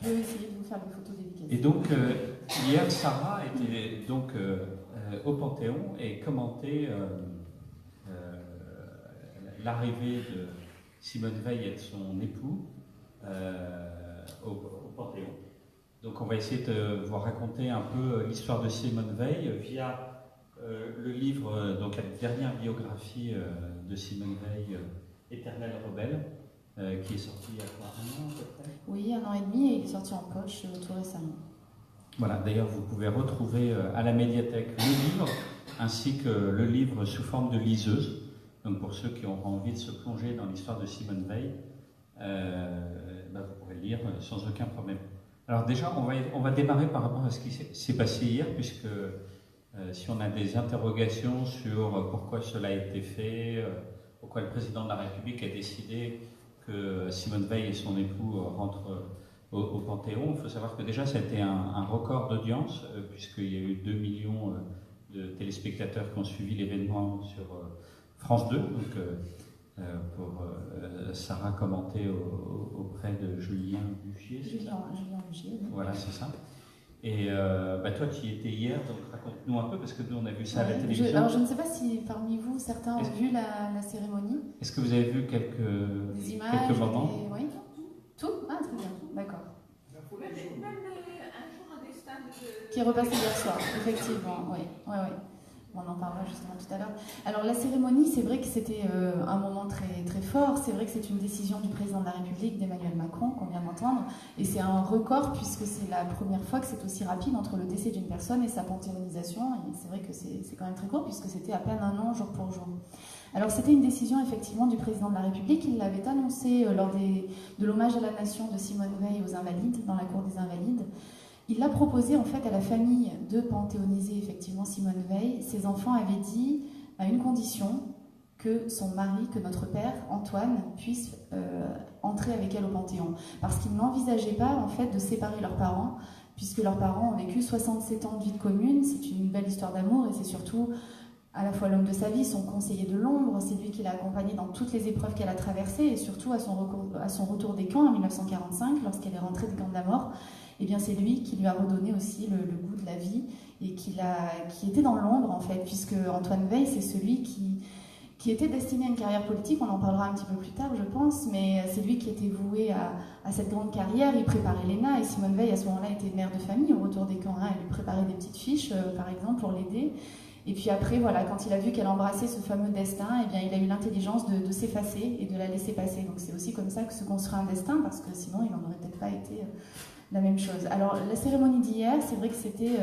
Je vais essayer de vous faire des photos dédicaces. Et donc, hier, Sarah était donc au Panthéon et commentait l'arrivée de Simone Veil et de son époux au Panthéon. Donc on va essayer de vous raconter un peu l'histoire de Simone Veil via le livre, donc la dernière biographie de Simone Veil, Éternelle rebelle, qui est sorti il y a quoi, 1 an à peu près ? Oui, 1 an et demi, et il est sorti en poche tout récemment. Voilà, d'ailleurs vous pouvez retrouver à la médiathèque le livre, ainsi que le livre sous forme de liseuse. Donc pour ceux qui auront envie de se plonger dans l'histoire de Simone Veil, vous pourrez le lire sans aucun problème. Alors déjà, on va démarrer par rapport à ce qui s'est passé hier, puisque si on a des interrogations sur pourquoi cela a été fait, pourquoi le président de la République a décidé que Simone Veil et son époux rentrent au Panthéon, il faut savoir que déjà ça a été un record d'audience, puisqu'il y a eu 2 millions de téléspectateurs qui ont suivi l'événement sur France 2, donc pour Sarah commenter auprès de Julien Bugier. Julien Bugier, oui. Voilà, c'est ça. Et toi, tu y étais hier, donc raconte-nous un peu, parce que nous, on a vu ça à la télévision. Alors, je ne sais pas si parmi vous, certains ont vu la cérémonie. Est-ce que vous avez vu quelques moments ? Oui. Tout ? Ah, très bien, d'accord. Même un jour un destin qui est repassé hier soir, effectivement, oui. On en parlera justement tout à l'heure. Alors la cérémonie, c'est vrai que c'était un moment très, très fort. C'est vrai que c'est une décision du président de la République, d'Emmanuel Macron, qu'on vient d'entendre. Et c'est un record puisque c'est la première fois que c'est aussi rapide entre le décès d'une personne et sa panthéonisation. Et c'est vrai que c'est quand même très court puisque c'était à peine 1 an, jour pour jour. Alors c'était une décision effectivement du président de la République. Il l'avait annoncé lors de l'hommage à la nation de Simone Veil aux Invalides, dans la cour des Invalides. Il l'a proposé en fait à la famille de panthéoniser effectivement Simone Veil. Ses enfants avaient dit à une condition, que son mari, que notre père Antoine puisse entrer avec elle au Panthéon, parce qu'ils n'envisageaient pas en fait de séparer leurs parents, puisque leurs parents ont vécu 67 ans de vie commune. C'est une belle histoire d'amour et c'est surtout à la fois l'homme de sa vie, son conseiller de l'ombre. C'est lui qui l'a accompagnée dans toutes les épreuves qu'elle a traversées et surtout à son retour des camps en 1945, lorsqu'elle est rentrée des camps de la mort. Eh bien, c'est lui qui lui a redonné aussi le goût de la vie et qui était dans l'ombre en fait, puisque Antoine Veil, c'est celui qui était destiné à une carrière politique. On en parlera un petit peu plus tard, je pense, mais c'est lui qui était voué à cette grande carrière. Il préparait l'ENA et Simone Veil, à ce moment-là, était mère de famille au retour des camps. Elle lui préparait des petites fiches, par exemple, pour l'aider. Et puis après, voilà, quand il a vu qu'elle embrassait ce fameux destin, eh bien, il a eu l'intelligence de s'effacer et de la laisser passer. Donc c'est aussi comme ça que se construit un destin, parce que sinon, il n'en aurait peut-être pas été la même chose. Alors, la cérémonie d'hier, c'est vrai que c'était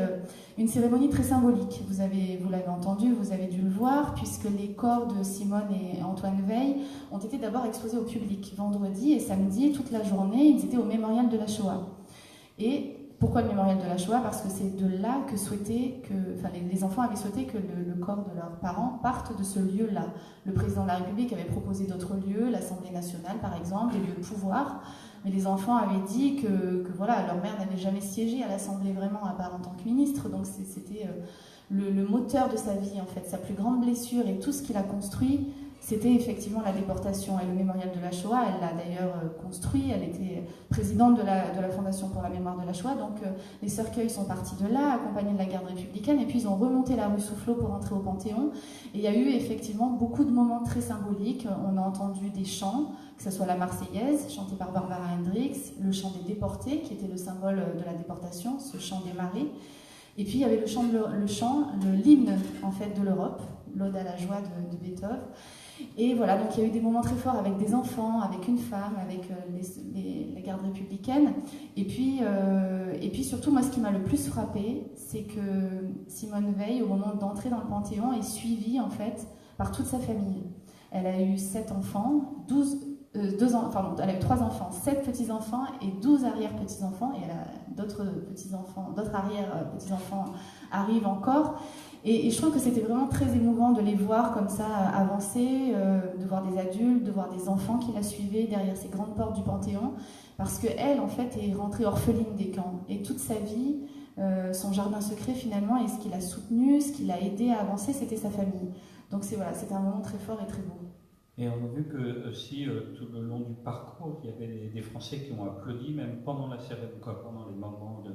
une cérémonie très symbolique. Vous l'avez entendu, vous avez dû le voir, puisque les corps de Simone et Antoine Veil ont été d'abord exposés au public vendredi et samedi, toute la journée. Ils étaient au mémorial de la Shoah. Et pourquoi le mémorial de la Shoah ? Parce que c'est de là que les enfants avaient souhaité que le corps de leurs parents parte de ce lieu-là. Le président de la République avait proposé d'autres lieux, l'Assemblée nationale par exemple, des lieux de pouvoir. Mais les enfants avaient dit que voilà, leur mère n'avait jamais siégé à l'Assemblée vraiment, à part en tant que ministre. Donc c'était le moteur de sa vie en fait, sa plus grande blessure et tout ce qu'il a construit. C'était effectivement la déportation et le mémorial de la Shoah. Elle l'a d'ailleurs construit. Elle était présidente de la Fondation pour la mémoire de la Shoah. Donc les sœurs Cueil sont parties de là, accompagnées de la garde républicaine. Et puis ils ont remonté la rue Soufflot pour entrer au Panthéon. Et il y a eu effectivement beaucoup de moments très symboliques. On a entendu des chants, que ce soit la Marseillaise, chantée par Barbara Hendricks, le chant des déportés, qui était le symbole de la déportation, ce chant des marées. Et puis il y avait l'hymne en fait de l'Europe, l'Ode à la joie de Beethoven. Et voilà, donc il y a eu des moments très forts avec des enfants, avec une femme, avec la garde républicaine. Et puis surtout, moi, ce qui m'a le plus frappé, c'est que Simone Veil, au moment d'entrer dans le Panthéon, est suivie en fait par toute sa famille. Elle a eu 7 enfants, elle a eu 3 enfants, 7 petits-enfants et 12 arrière-petits-enfants. Et elle a d'autres petits-enfants, d'autres arrière-petits-enfants arrivent encore. Et je trouve que c'était vraiment très émouvant de les voir comme ça avancer, de voir des adultes, de voir des enfants qui la suivaient derrière ces grandes portes du Panthéon, parce qu'elle, en fait, est rentrée orpheline des camps. Et toute sa vie, son jardin secret, finalement, et ce qui l'a soutenu, ce qui l'a aidé à avancer, c'était sa famille. Donc c'était un moment très fort et très beau. Et on a vu que aussi tout le long du parcours, il y avait des Français qui ont applaudi, même pendant la cérémonie, pendant les moments de,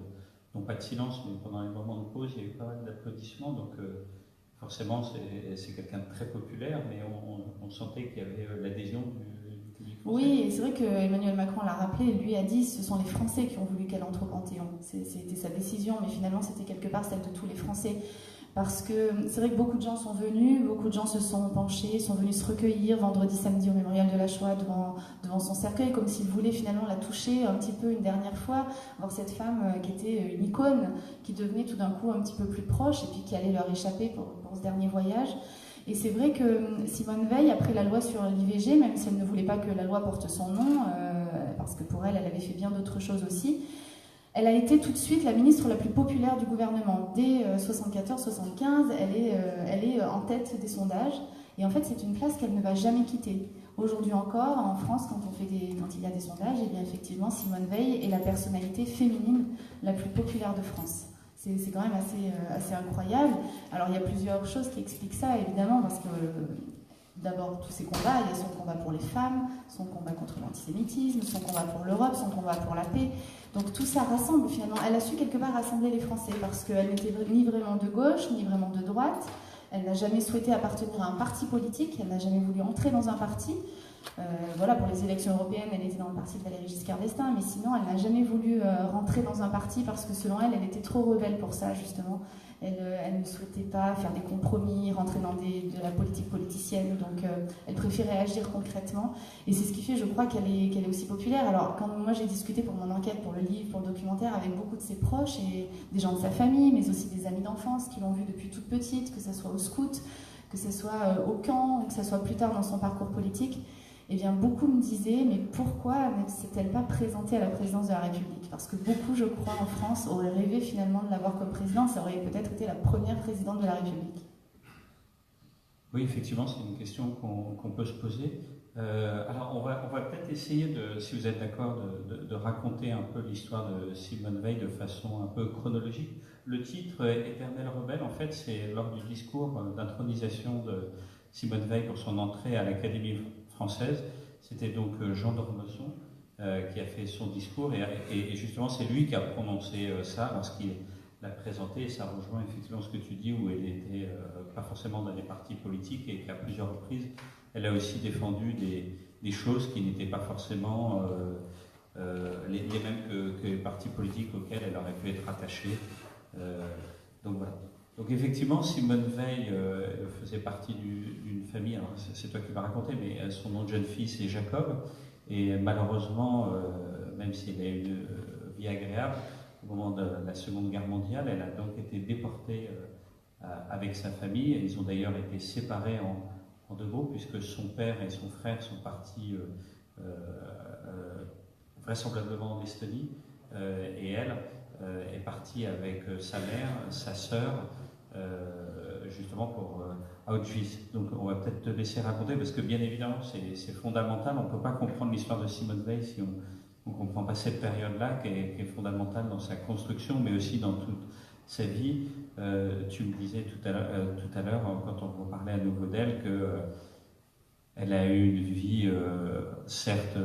non pas de silence, mais pendant les moments de pause, il y a eu pas mal d'applaudissements. Donc forcément, c'est quelqu'un de très populaire, mais on sentait qu'il y avait l'adhésion du public français. Oui, et c'est vrai que Emmanuel Macron l'a rappelé, lui a dit ce sont les Français qui ont voulu qu'elle entre au Panthéon. C'était sa décision, mais finalement c'était quelque part celle de tous les Français. Parce que c'est vrai que beaucoup de gens sont venus, beaucoup de gens se sont penchés, sont venus se recueillir vendredi, samedi au mémorial de la Shoah devant son cercueil, comme s'ils voulaient finalement la toucher un petit peu une dernière fois, voir cette femme qui était une icône, qui devenait tout d'un coup un petit peu plus proche et puis qui allait leur échapper pour ce dernier voyage. Et c'est vrai que Simone Veil, après la loi sur l'IVG, même si elle ne voulait pas que la loi porte son nom, parce que pour elle, elle avait fait bien d'autres choses aussi, elle a été tout de suite la ministre la plus populaire du gouvernement. Dès 74-75, elle est en tête des sondages. Et en fait, c'est une place qu'elle ne va jamais quitter. Aujourd'hui encore, en France, quand il y a des sondages, eh bien effectivement, Simone Veil est la personnalité féminine la plus populaire de France. C'est quand même assez incroyable. Alors, il y a plusieurs choses qui expliquent ça, évidemment, parce que d'abord, tous ces combats, il y a son combat pour les femmes, son combat contre l'antisémitisme, son combat pour l'Europe, son combat pour la paix. Donc tout ça rassemble finalement. Elle a su quelque part rassembler les Français parce qu'elle n'était ni vraiment de gauche, ni vraiment de droite. Elle n'a jamais souhaité appartenir à un parti politique, elle n'a jamais voulu entrer dans un parti. Voilà, pour les élections européennes, elle était dans le parti de Valéry Giscard d'Estaing, mais sinon, elle n'a jamais voulu rentrer dans un parti parce que selon elle, elle était trop rebelle pour ça, justement. Elle ne souhaitait pas faire des compromis, rentrer dans de la politique politicienne, donc elle préférait agir concrètement. Et c'est ce qui fait, je crois, qu'elle est aussi populaire. Alors, quand moi j'ai discuté pour mon enquête, pour le livre, pour le documentaire, avec beaucoup de ses proches et des gens de sa famille, mais aussi des amis d'enfance qui l'ont vue depuis toute petite, que ce soit au scout, que ce soit au camp, ou que ce soit plus tard dans son parcours politique, eh bien, beaucoup me disaient, mais pourquoi ne s'est-elle pas présentée à la présidence de la République? Parce que beaucoup, je crois, en France, auraient rêvé finalement de l'avoir comme présidente. Ça aurait peut-être été la première présidente de la République. Oui, effectivement, c'est une question qu'on peut se poser. Alors, on va peut-être essayer, si vous êtes d'accord, de raconter un peu l'histoire de Simone Veil de façon un peu chronologique. Le titre Éternelle rebelle, en fait, c'est lors du discours d'intronisation de Simone Veil pour son entrée à l'Académie française. C'était donc Jean d'Ormesson qui a fait son discours et justement c'est lui qui a prononcé ça lorsqu'il l'a présenté, et ça rejoint effectivement ce que tu dis où elle n'était pas forcément dans les partis politiques et qu'à plusieurs reprises elle a aussi défendu des choses qui n'étaient pas forcément les mêmes que les partis politiques auxquels elle aurait pu être attachée. Donc voilà. Donc effectivement, Simone Veil faisait partie d'une famille, alors c'est toi qui vas raconter, mais son nom de jeune fille c'est Jacob, et malheureusement, même si elle a eu une vie agréable, au moment de la Seconde Guerre mondiale, elle a donc été déportée avec sa famille, et ils ont d'ailleurs été séparés en deux groupes, puisque son père et son frère sont partis vraisemblablement en Estonie, et elle est partie avec sa mère, sa sœur, justement pour Auschwitz. Donc on va peut-être te laisser raconter, parce que bien évidemment c'est fondamental, on ne peut pas comprendre l'histoire de Simone Veil si on ne comprend pas cette période-là qui est fondamentale dans sa construction, mais aussi dans toute sa vie. Tu me disais tout à l'heure, quand on parlait à nouveau d'elle, qu'elle a eu une vie certes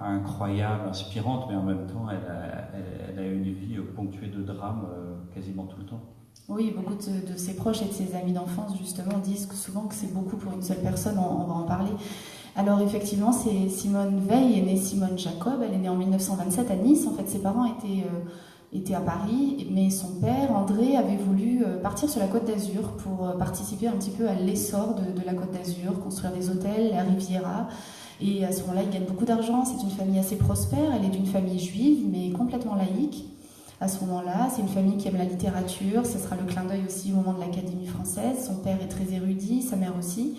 incroyable, inspirante, mais en même temps elle a eu une vie ponctuée de drames quasiment tout le temps. Oui, beaucoup de ses proches et de ses amis d'enfance, justement, disent souvent que c'est beaucoup pour une seule personne, on va en parler. Alors effectivement, c'est Simone Veil est née Simone Jacob, elle est née en 1927 à Nice. En fait, ses parents étaient à Paris, mais son père, André, avait voulu partir sur la Côte d'Azur pour participer un petit peu à l'essor de la Côte d'Azur, construire des hôtels, la Riviera. Et à ce moment-là, il gagne beaucoup d'argent, c'est une famille assez prospère, elle est d'une famille juive, mais complètement laïque. À ce moment-là, c'est une famille qui aime la littérature, ce sera le clin d'œil aussi au moment de l'Académie française. Son père est très érudit, sa mère aussi.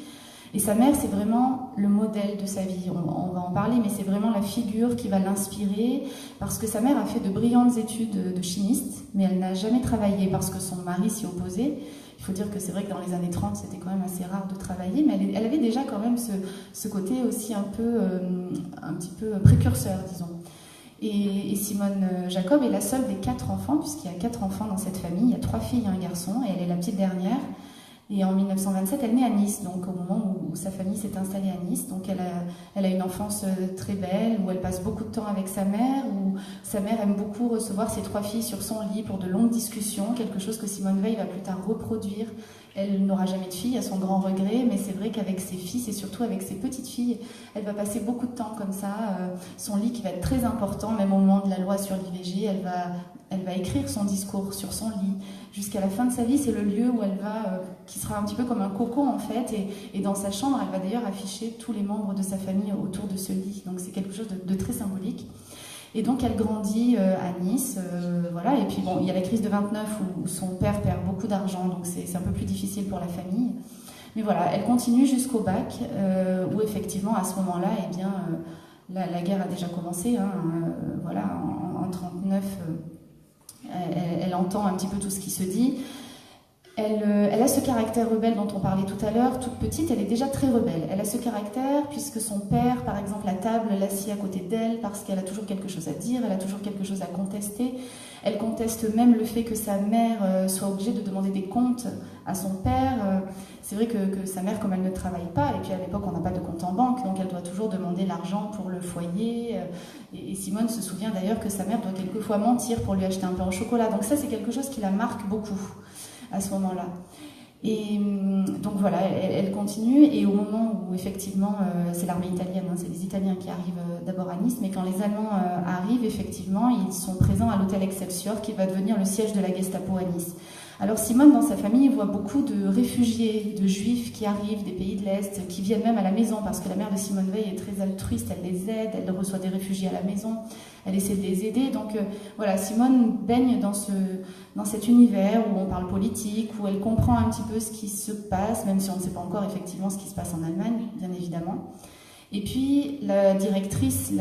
Et sa mère, c'est vraiment le modèle de sa vie. On va en parler, mais c'est vraiment la figure qui va l'inspirer, parce que sa mère a fait de brillantes études de chimiste, mais elle n'a jamais travaillé parce que son mari s'y opposait. Il faut dire que c'est vrai que dans les années 30, c'était quand même assez rare de travailler, mais elle avait déjà quand même ce côté aussi un petit peu précurseur, disons. Et Simone Jacob est la seule des 4 enfants, puisqu'il y a 4 enfants dans cette famille. Il y a 3 filles et un garçon, et elle est la petite dernière. Et en 1927, elle naît à Nice, donc au moment où sa famille s'est installée à Nice. Donc elle a une enfance très belle, où elle passe beaucoup de temps avec sa mère, où sa mère aime beaucoup recevoir ses 3 filles sur son lit pour de longues discussions, quelque chose que Simone Veil va plus tard reproduire. Elle n'aura jamais de filles, à son grand regret, mais c'est vrai qu'avec ses fils et surtout avec ses petites filles, elle va passer beaucoup de temps comme ça. Son lit qui va être très important, même au moment de la loi sur l'IVG, elle va écrire son discours sur son lit. Jusqu'à la fin de sa vie, c'est le lieu où elle va, qui sera un petit peu comme un cocon en fait, et dans sa chambre, elle va d'ailleurs afficher tous les membres de sa famille autour de ce lit. Donc c'est quelque chose de très symbolique. Et donc elle grandit à Nice, voilà. Et puis bon, il y a la crise de 29 où son père perd beaucoup d'argent, donc c'est un peu plus difficile pour la famille. Mais voilà, elle continue jusqu'au bac, où effectivement à ce moment-là, eh bien, la guerre a déjà commencé. Voilà, en 39, elle entend un petit peu tout ce qui se dit. Elle a ce caractère rebelle dont on parlait tout à l'heure. Toute petite, elle est déjà très rebelle. Elle a ce caractère puisque son père, par exemple, à table, l'assied à côté d'elle parce qu'elle a toujours quelque chose à dire, elle a toujours quelque chose à contester. Elle conteste même le fait que sa mère soit obligée de demander des comptes à son père. C'est vrai que sa mère, comme elle ne travaille pas, et puis à l'époque, on n'a pas de compte en banque, donc elle doit toujours demander l'argent pour le foyer. Et Simone se souvient d'ailleurs que sa mère doit quelquefois mentir pour lui acheter un pain au chocolat. Donc ça, c'est quelque chose qui la marque beaucoup à ce moment-là. Et donc voilà, elle continue, et au moment où effectivement, c'est l'armée italienne, c'est les Italiens qui arrivent d'abord à Nice, mais quand les Allemands arrivent, effectivement, ils sont présents à l'hôtel Excelsior, qui va devenir le siège de la Gestapo à Nice. Alors Simone, dans sa famille, voit beaucoup de réfugiés, de juifs qui arrivent des pays de l'Est, qui viennent même à la maison, parce que la mère de Simone Veil est très altruiste, elle les aide, elle reçoit des réfugiés à la maison, elle essaie de les aider. Donc voilà, Simone baigne dans cet univers où on parle politique, où elle comprend un petit peu ce qui se passe, même si on ne sait pas encore effectivement ce qui se passe en Allemagne, bien évidemment. Et puis la directrice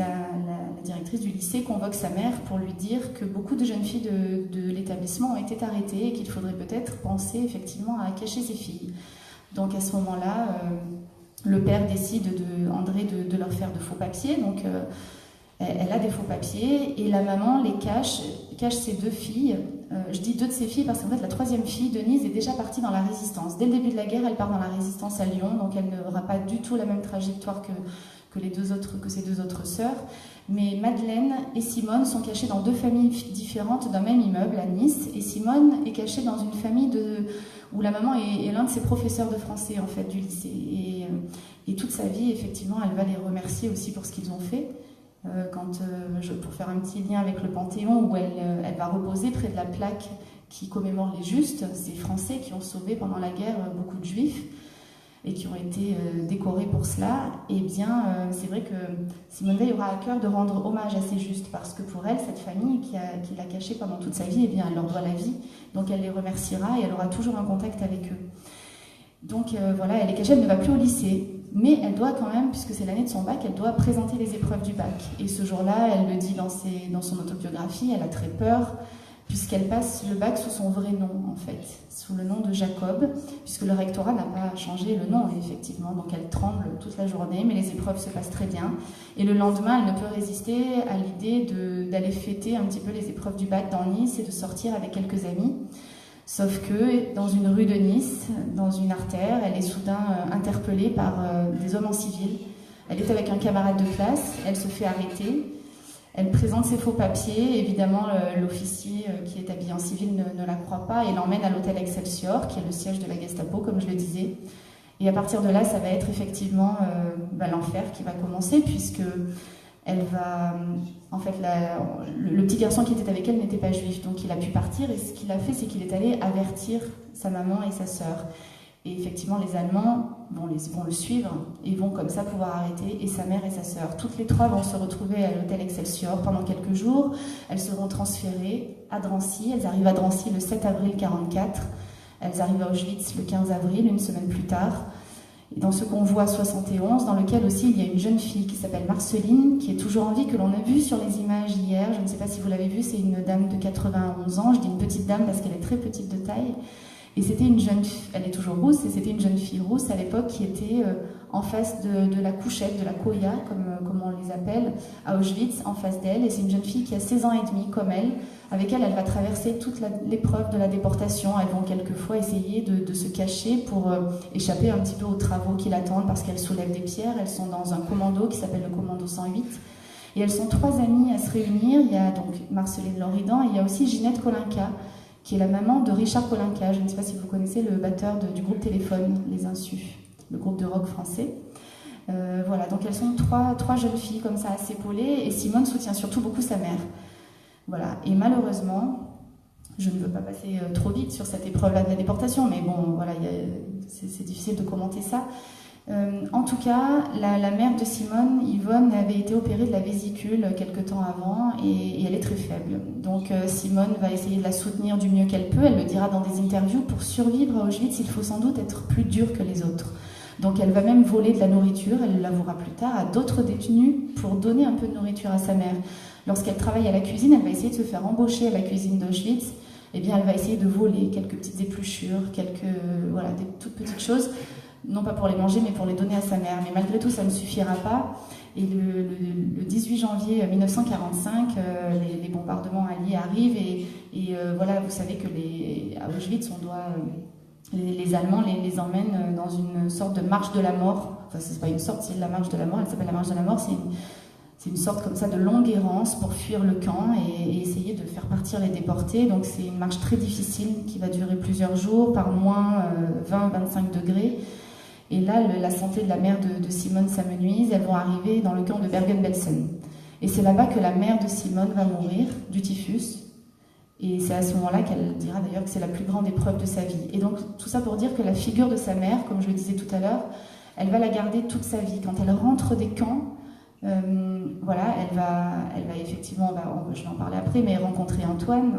du lycée convoque sa mère pour lui dire que beaucoup de jeunes filles de l'établissement ont été arrêtées et qu'il faudrait peut-être penser effectivement à cacher ses filles. Donc à ce moment-là, le père décide, André, de leur faire de faux papiers. Donc elle a des faux papiers et la maman les cache ses 2 filles. Je dis 2 de ses filles parce qu'en fait la 3e fille, Denise, est déjà partie dans la résistance. Dès le début de la guerre, elle part dans la résistance à Lyon, donc elle n'aura pas du tout la même trajectoire que ses 2 autres sœurs. Mais Madeleine et Simone sont cachées dans 2 familles différentes d'un même immeuble à Nice, et Simone est cachée dans une famille où la maman est l'un de ses professeurs de français en fait du lycée. Et toute sa vie, effectivement, elle va les remercier aussi pour ce qu'ils ont fait. Pour faire un petit lien avec le Panthéon, où elle va reposer près de la plaque qui commémore les Justes, ces Français qui ont sauvé pendant la guerre beaucoup de Juifs et qui ont été décorés pour cela. Et bien, c'est vrai que Simone Veil aura à cœur de rendre hommage à ces Justes, parce que pour elle, cette famille qui l'a cachée pendant toute sa vie, eh bien, elle leur doit la vie, donc elle les remerciera et elle aura toujours un contact avec eux. Donc voilà, elle est cachée, elle ne va plus au lycée. Mais elle doit quand même, puisque c'est l'année de son bac, elle doit présenter les épreuves du bac. Et ce jour-là, elle le dit dans son autobiographie, elle a très peur, puisqu'elle passe le bac sous son vrai nom, en fait, sous le nom de Jacob, puisque le rectorat n'a pas changé le nom, effectivement. Donc elle tremble toute la journée, mais les épreuves se passent très bien. Et le lendemain, elle ne peut résister à l'idée d'aller fêter un petit peu les épreuves du bac dans Nice et de sortir avec quelques amis. Sauf que dans une rue de Nice, dans une artère, elle est soudain interpellée par des hommes en civil. Elle est avec un camarade de classe, elle se fait arrêter, elle présente ses faux papiers. Évidemment, l'officier qui est habillé en civil ne la croit pas et l'emmène à l'hôtel Excelsior, qui est le siège de la Gestapo, comme je le disais. Et à partir de là, ça va être effectivement l'enfer qui va commencer, puisque elle va... En fait, le petit garçon qui était avec elle n'était pas juif, donc il a pu partir, et ce qu'il a fait, c'est qu'il est allé avertir sa maman et sa sœur. Et effectivement, les Allemands vont le suivre et vont comme ça pouvoir arrêter, et sa mère et sa sœur. Toutes les 3 vont se retrouver à l'hôtel Excelsior pendant quelques jours. Elles seront transférées à Drancy. Elles arrivent à Drancy le 7 avril 1944. Elles arrivent à Auschwitz le 15 avril, une semaine plus tard. Et dans ce convoi 71, dans lequel aussi il y a une jeune fille qui s'appelle Marceline, qui est toujours en vie, que l'on a vue sur les images hier. Je ne sais pas si vous l'avez vue, c'est une dame de 91 ans. Je dis une petite dame parce qu'elle est très petite de taille. Et c'était elle est toujours rousse, et c'était une jeune fille rousse à l'époque qui était en face de la couchette, de la koya, comme on les appelle, à Auschwitz, en face d'elle. Et c'est une jeune fille qui a 16 ans et demi, comme elle, avec elle va traverser toute l'épreuve de la déportation. Elles vont quelquefois essayer de se cacher pour échapper un petit peu aux travaux qui l'attendent parce qu'elles soulèvent des pierres. Elles sont dans un commando qui s'appelle le commando 108. Et elles sont 3 amies à se réunir. Il y a donc Marceline Loridan et il y a aussi Ginette Kolinka, qui est la maman de Richard Kolinka. Je ne sais pas si vous connaissez le batteur du groupe Téléphone, Les Insus, le groupe de rock français. Voilà, donc elles sont trois jeunes filles comme ça assez épaulées, et Simone soutient surtout beaucoup sa mère. Voilà, et malheureusement, je ne veux pas passer trop vite sur cette épreuve-là de la déportation, mais bon, voilà, c'est difficile de commenter ça. En tout cas, la mère de Simone, Yvonne, avait été opérée de la vésicule quelque temps avant et elle est très faible. Donc Simone va essayer de la soutenir du mieux qu'elle peut. Elle le dira dans des interviews. Pour survivre à Auschwitz, il faut sans doute être plus dur que les autres. Donc elle va même voler de la nourriture, elle l'avouera plus tard, à d'autres détenus pour donner un peu de nourriture à sa mère. Lorsqu'elle travaille à la cuisine, elle va essayer de se faire embaucher à la cuisine d'Auschwitz. Eh bien, elle va essayer de voler quelques petites épluchures, voilà, des toutes petites choses, non pas pour les manger, mais pour les donner à sa mère. Mais malgré tout, ça ne suffira pas. Et le 18 janvier 1945, les bombardements alliés arrivent et voilà, vous savez que à Auschwitz, on doit... Les Allemands les emmènent dans une sorte de marche de la mort. Enfin, c'est pas une sorte, c'est la marche de la mort. Elle s'appelle la marche de la mort. C'est une sorte comme ça de longue errance pour fuir le camp et essayer de faire partir les déportés. Donc c'est une marche très difficile qui va durer plusieurs jours, par moins 20-25 degrés. Et là, la santé de la mère de Simone s'amenuise. Elles vont arriver dans le camp de Bergen-Belsen. Et c'est là-bas que la mère de Simone va mourir du typhus. Et c'est à ce moment-là qu'elle dira d'ailleurs que c'est la plus grande épreuve de sa vie. Et donc tout ça pour dire que la figure de sa mère, comme je le disais tout à l'heure, elle va la garder toute sa vie. Quand elle rentre des camps, voilà, elle va effectivement, je vais en parler après, mais rencontrer Antoine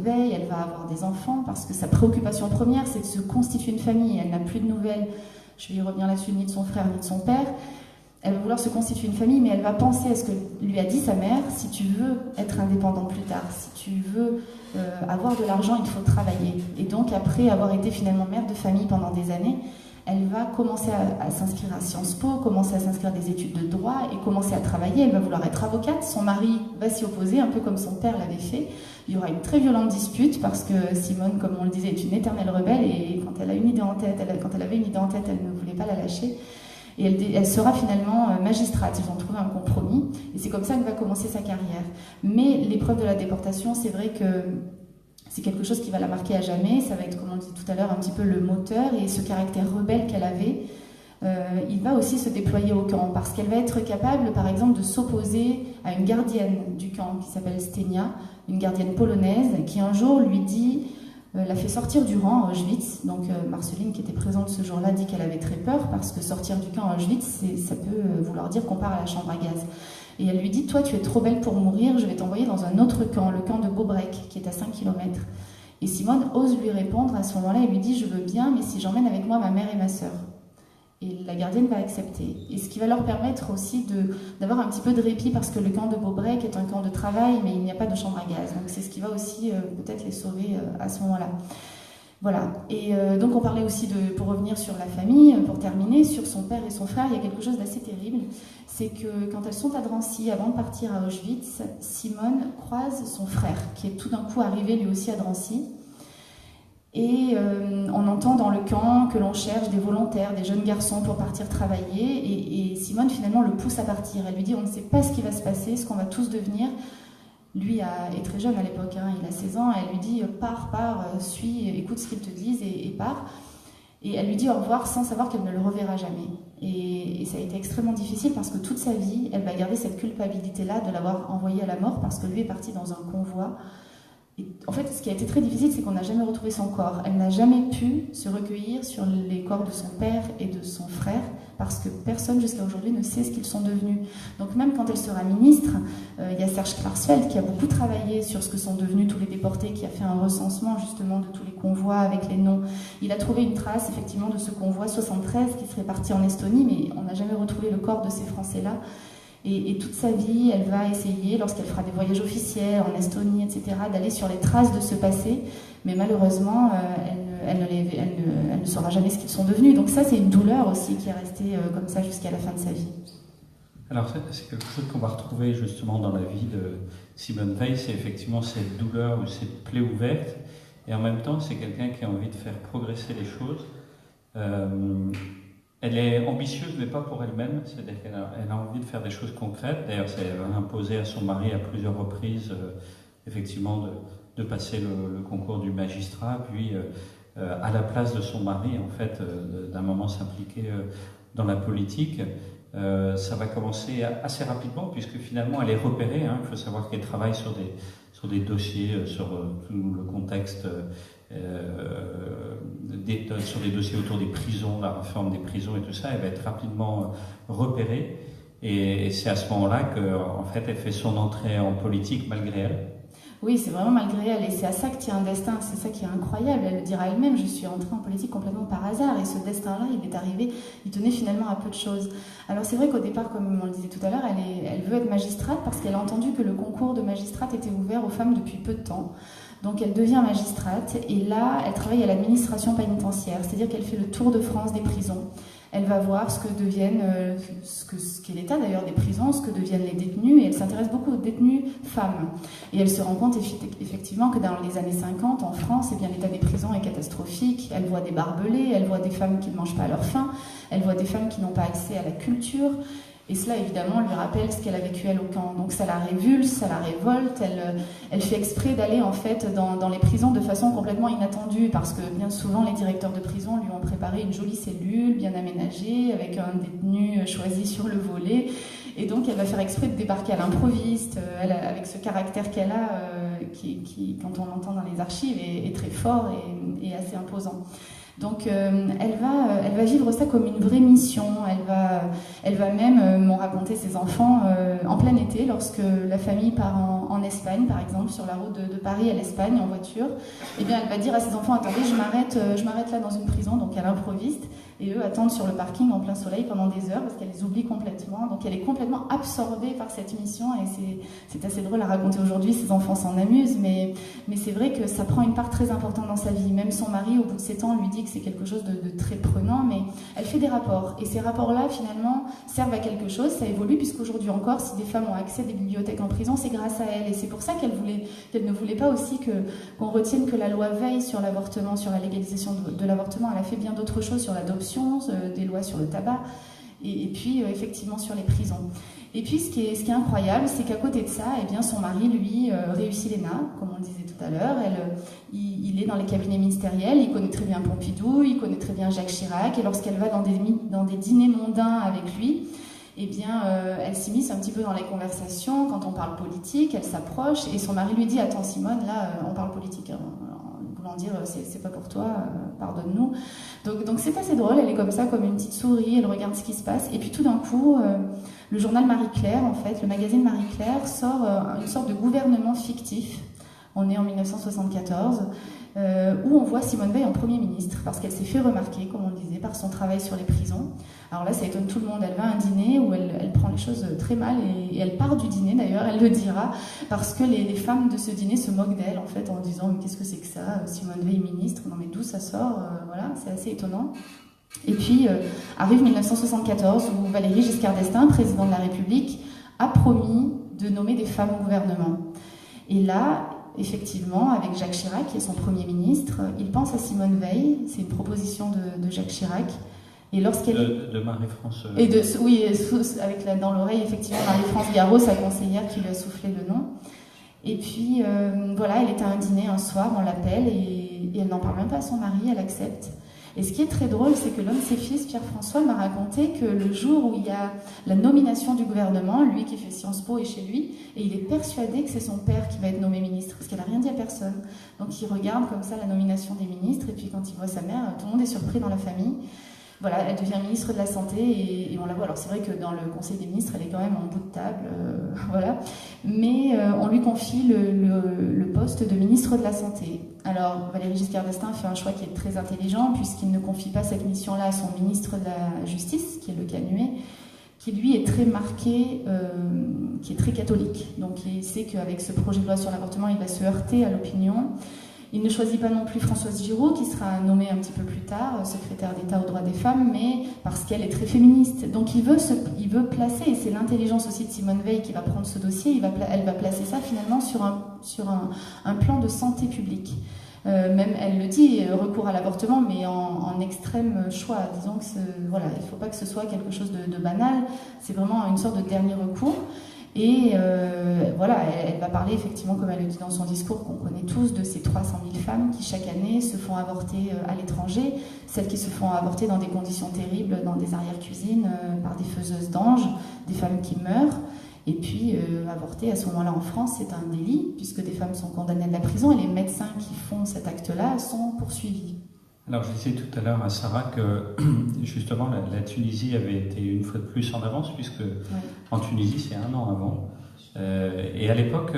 Veil, elle va avoir des enfants, parce que sa préoccupation première, c'est de se constituer une famille. Elle n'a plus de nouvelles, je vais y revenir là-dessus, ni de son frère, ni de son père. Elle va vouloir se constituer une famille, mais elle va penser à ce que lui a dit sa mère: si tu veux être indépendant plus tard, si tu veux avoir de l'argent, il faut travailler. Et donc, après avoir été finalement mère de famille pendant des années, elle va commencer à s'inscrire à Sciences Po, commencer à s'inscrire à des études de droit et commencer à travailler. Elle va vouloir être avocate. Son mari va s'y opposer, un peu comme son père l'avait fait. Il y aura une très violente dispute parce que Simone, comme on le disait, est une éternelle rebelle et quand elle avait une idée en tête, elle ne voulait pas la lâcher. Et elle sera finalement magistrate. Ils vont trouver un compromis. Et c'est comme ça qu'elle va commencer sa carrière. Mais l'épreuve de la déportation, c'est vrai que c'est quelque chose qui va la marquer à jamais. Ça va être, comme on disait tout à l'heure, un petit peu le moteur. Et ce caractère rebelle qu'elle avait, il va aussi se déployer au camp. Parce qu'elle va être capable, par exemple, de s'opposer à une gardienne du camp qui s'appelle Stenia, une gardienne polonaise, qui un jour lui dit... l'a fait sortir du rang à Auschwitz. Donc Marceline, qui était présente ce jour-là, dit qu'elle avait très peur parce que sortir du camp à Auschwitz, ça peut vouloir dire qu'on part à la chambre à gaz. Et elle lui dit: toi, tu es trop belle pour mourir, je vais t'envoyer dans un autre camp, le camp de Bobrek, qui est à 5 km. Et Simone ose lui répondre à ce moment-là, elle lui dit: je veux bien, mais si j'emmène avec moi ma mère et ma sœur. Et la gardienne va accepter. Et ce qui va leur permettre aussi d'avoir un petit peu de répit, parce que le camp de Bobrek est un camp de travail, mais il n'y a pas de chambre à gaz. Donc c'est ce qui va aussi peut-être les sauver à ce moment-là. Voilà. Et donc on parlait aussi, pour revenir sur la famille, pour terminer, sur son père et son frère, il y a quelque chose d'assez terrible. C'est que quand elles sont à Drancy, avant de partir à Auschwitz, Simone croise son frère, qui est tout d'un coup arrivé lui aussi à Drancy. Et on entend dans le camp que l'on cherche des volontaires, des jeunes garçons pour partir travailler. Et Simone, finalement, le pousse à partir. Elle lui dit: on ne sait pas ce qui va se passer, ce qu'on va tous devenir. Lui est très jeune à l'époque, hein, il a 16 ans. Elle lui dit: pars, suis, écoute ce qu'ils te disent et pars. Et elle lui dit au revoir sans savoir qu'elle ne le reverra jamais. Et ça a été extrêmement difficile parce que toute sa vie, elle va garder cette culpabilité-là de l'avoir envoyé à la mort parce que lui est parti dans un convoi. Et en fait, ce qui a été très difficile, c'est qu'on n'a jamais retrouvé son corps. Elle n'a jamais pu se recueillir sur les corps de son père et de son frère, parce que personne jusqu'à aujourd'hui ne sait ce qu'ils sont devenus. Donc même quand elle sera ministre, il y a Serge Klarsfeld qui a beaucoup travaillé sur ce que sont devenus tous les déportés, qui a fait un recensement justement de tous les convois avec les noms. Il a trouvé une trace effectivement de ce convoi 73 qui serait parti en Estonie, mais on n'a jamais retrouvé le corps de ces Français-là. Et toute sa vie, elle va essayer, lorsqu'elle fera des voyages officiels en Estonie, etc., d'aller sur les traces de ce passé. Mais malheureusement, elle ne saura jamais ce qu'ils sont devenus. Donc ça, c'est une douleur aussi qui est restée comme ça jusqu'à la fin de sa vie. Alors c'est quelque chose qu'on va retrouver justement dans la vie de Simone Veil, c'est effectivement cette douleur ou cette plaie ouverte, et en même temps c'est quelqu'un qui a envie de faire progresser les choses. Elle est ambitieuse, mais pas pour elle-même, c'est-à-dire qu'elle a envie de faire des choses concrètes. D'ailleurs, elle a imposé à son mari à plusieurs reprises, effectivement, de passer le concours du magistrat, puis à la place de son mari, en fait, d'un moment s'impliquer dans la politique. Ça va commencer assez rapidement, puisque finalement, elle est repérée. Il faut savoir qu'elle travaille sur des dossiers, sur tout le contexte. Sur des dossiers autour des prisons, la réforme des prisons et tout ça, elle va être rapidement repérée. Et c'est à ce moment-là qu'en fait, elle fait son entrée en politique malgré elle. Oui, c'est vraiment malgré elle, et c'est à ça que tient un destin, c'est ça qui est incroyable. Elle le dira elle-même, je suis entrée en politique complètement par hasard, et ce destin-là, il est arrivé, il tenait finalement à peu de choses. Alors c'est vrai qu'au départ, comme on le disait tout à l'heure, elle veut être magistrate parce qu'elle a entendu que le concours de magistrate était ouvert aux femmes depuis peu de temps. Donc elle devient magistrate, et là, elle travaille à l'administration pénitentiaire, c'est-à-dire qu'elle fait le tour de France des prisons. Elle va voir ce qu'est l'état d'ailleurs des prisons, ce que deviennent les détenus, et elle s'intéresse beaucoup aux détenus femmes. Et elle se rend compte effectivement que dans les années 50, en France, eh bien, l'état des prisons est catastrophique. Elle voit des barbelés, elle voit des femmes qui ne mangent pas à leur faim, elle voit des femmes qui n'ont pas accès à la culture. Et cela, évidemment, lui rappelle ce qu'elle a vécu elle au camp. Donc ça la révulse, ça la révolte. Elle fait exprès d'aller en fait dans les prisons de façon complètement inattendue, parce que bien souvent, les directeurs de prison lui ont préparé une jolie cellule bien aménagée, avec un détenu choisi sur le volet. Et donc, elle va faire exprès de débarquer à l'improviste, avec ce caractère qu'elle a, qui, quand on l'entend dans les archives, est très fort et assez imposant. Donc elle va vivre ça comme une vraie mission. Elle va même m'ont raconté ses enfants en plein été, lorsque la famille part en Espagne, par exemple, sur la route de Paris à l'Espagne en voiture. Eh bien, elle va dire à ses enfants, attendez, je m'arrête là dans une prison, donc à l'improviste. Et eux attendent sur le parking en plein soleil pendant des heures parce qu'elle les oublie complètement. Donc elle est complètement absorbée par cette mission, et c'est assez drôle à raconter aujourd'hui, ses enfants s'en amusent, mais c'est vrai que ça prend une part très importante dans sa vie. Même son mari, au bout de 7 ans, lui dit que c'est quelque chose de très prenant, mais elle fait des rapports. Et ces rapports-là, finalement, servent à quelque chose, ça évolue, puisqu'aujourd'hui encore, si des femmes ont accès à des bibliothèques en prison, c'est grâce à elle. Et c'est pour ça qu'elle ne voulait pas aussi qu'on retienne que la loi Veil sur l'avortement, sur la légalisation de l'avortement. Elle a fait bien d'autres choses, sur l'adoption, des lois sur le tabac, et puis effectivement sur les prisons. Et puis ce qui est incroyable, c'est qu'à côté de ça, eh bien, son mari, lui, réussit l'ENA, comme on le disait tout à l'heure. Il est dans les cabinets ministériels, il connaît très bien Pompidou, il connaît très bien Jacques Chirac, et lorsqu'elle va dans des dîners mondains avec lui, eh bien, elle s'immisce un petit peu dans les conversations. Quand on parle politique, elle s'approche, et son mari lui dit, attends Simone, là on parle politique, hein. Voulant dire c'est pas pour toi, pardonne-nous. Donc c'est assez drôle, elle est comme ça, comme une petite souris, elle regarde ce qui se passe, et puis tout d'un coup le journal Marie-Claire, en fait, le magazine Marie-Claire sort une sorte de gouvernement fictif. On est en 1974, où on voit Simone Veil en Premier ministre, parce qu'elle s'est fait remarquer, comme on le disait, par son travail sur les prisons. Alors là, ça étonne tout le monde. Elle va à un dîner où elle prend les choses très mal, et elle part du dîner, d'ailleurs, elle le dira, parce que les femmes de ce dîner se moquent d'elle, en fait, en disant « Mais qu'est-ce que c'est que ça, Simone Veil ministre? Non mais d'où ça sort ?» Voilà, c'est assez étonnant. Et puis, arrive 1974, où Valéry Giscard d'Estaing, président de la République, a promis de nommer des femmes au gouvernement. Et là, effectivement, avec Jacques Chirac, qui est son Premier ministre, il pense à Simone Veil. C'est une proposition de Jacques Chirac. Et lorsqu'elle de Marie-France. Oui, avec dans l'oreille, effectivement, Marie-France Garot, sa conseillère, qui lui a soufflé le nom. Et puis, voilà, elle est à un dîner un soir, on l'appelle, et elle n'en parle même pas à son mari, elle accepte. Et ce qui est très drôle, c'est que l'un de ses fils, Pierre-François, m'a raconté que le jour où il y a la nomination du gouvernement, lui qui fait Sciences Po est chez lui, et il est persuadé que c'est son père qui va être nommé ministre, parce qu'elle n'a rien dit à personne. Donc il regarde comme ça la nomination des ministres, et puis quand il voit sa mère, tout le monde est surpris dans la famille. Voilà, elle devient ministre de la Santé, et on la voit. Alors c'est vrai que dans le Conseil des ministres, elle est quand même en bout de table, voilà. Mais on lui confie le poste de ministre de la Santé. Alors Valéry Giscard d'Estaing fait un choix qui est très intelligent, puisqu'il ne confie pas cette mission-là à son ministre de la Justice, qui est Le Canuet, qui lui est très marqué, qui est très catholique. Donc il sait qu'avec ce projet de loi sur l'avortement, il va se heurter à l'opinion. Il ne choisit pas non plus Françoise Giroud, qui sera nommée un petit peu plus tard, secrétaire d'État aux droits des femmes, mais parce qu'elle est très féministe. Donc il veut placer, et c'est l'intelligence aussi de Simone Veil qui va prendre ce dossier, elle va placer ça finalement sur un plan de santé publique. Même elle le dit, recours à l'avortement, mais en extrême choix. Disons que voilà, il ne faut pas que ce soit quelque chose de banal, c'est vraiment une sorte de dernier recours. Et voilà, elle va parler effectivement, comme elle le dit dans son discours, qu'on connaît tous, de ces 300 000 femmes qui chaque année se font avorter à l'étranger, celles qui se font avorter dans des conditions terribles, dans des arrière-cuisines, par des faiseuses d'anges, des femmes qui meurent. Et puis, avorter à ce moment-là en France, c'est un délit, puisque des femmes sont condamnées à de la prison, et les médecins qui font cet acte-là sont poursuivis. Alors, je disais tout à l'heure à Sarah que, justement, la Tunisie avait été une fois de plus en avance, puisque en Tunisie, c'est 1 an avant. Et à l'époque,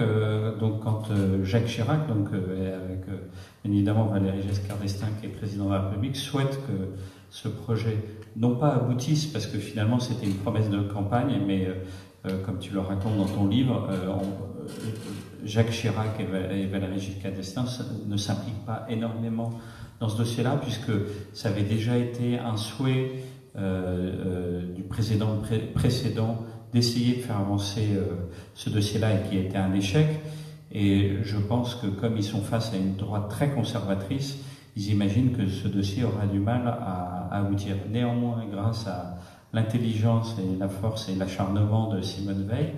donc, quand Jacques Chirac, donc, avec évidemment Valéry Giscard d'Estaing, qui est président de la République, souhaite que ce projet, non pas aboutisse, parce que finalement, c'était une promesse de campagne, mais comme tu le racontes dans ton livre, Jacques Chirac et Valéry Giscard d'Estaing ne s'impliquent pas énormément dans ce dossier-là, puisque ça avait déjà été un souhait du précédent d'essayer de faire avancer ce dossier-là, et qui a été un échec. Et je pense que comme ils sont face à une droite très conservatrice, ils imaginent que ce dossier aura du mal à aboutir. Néanmoins, grâce à l'intelligence et la force et l'acharnement de Simone Veil,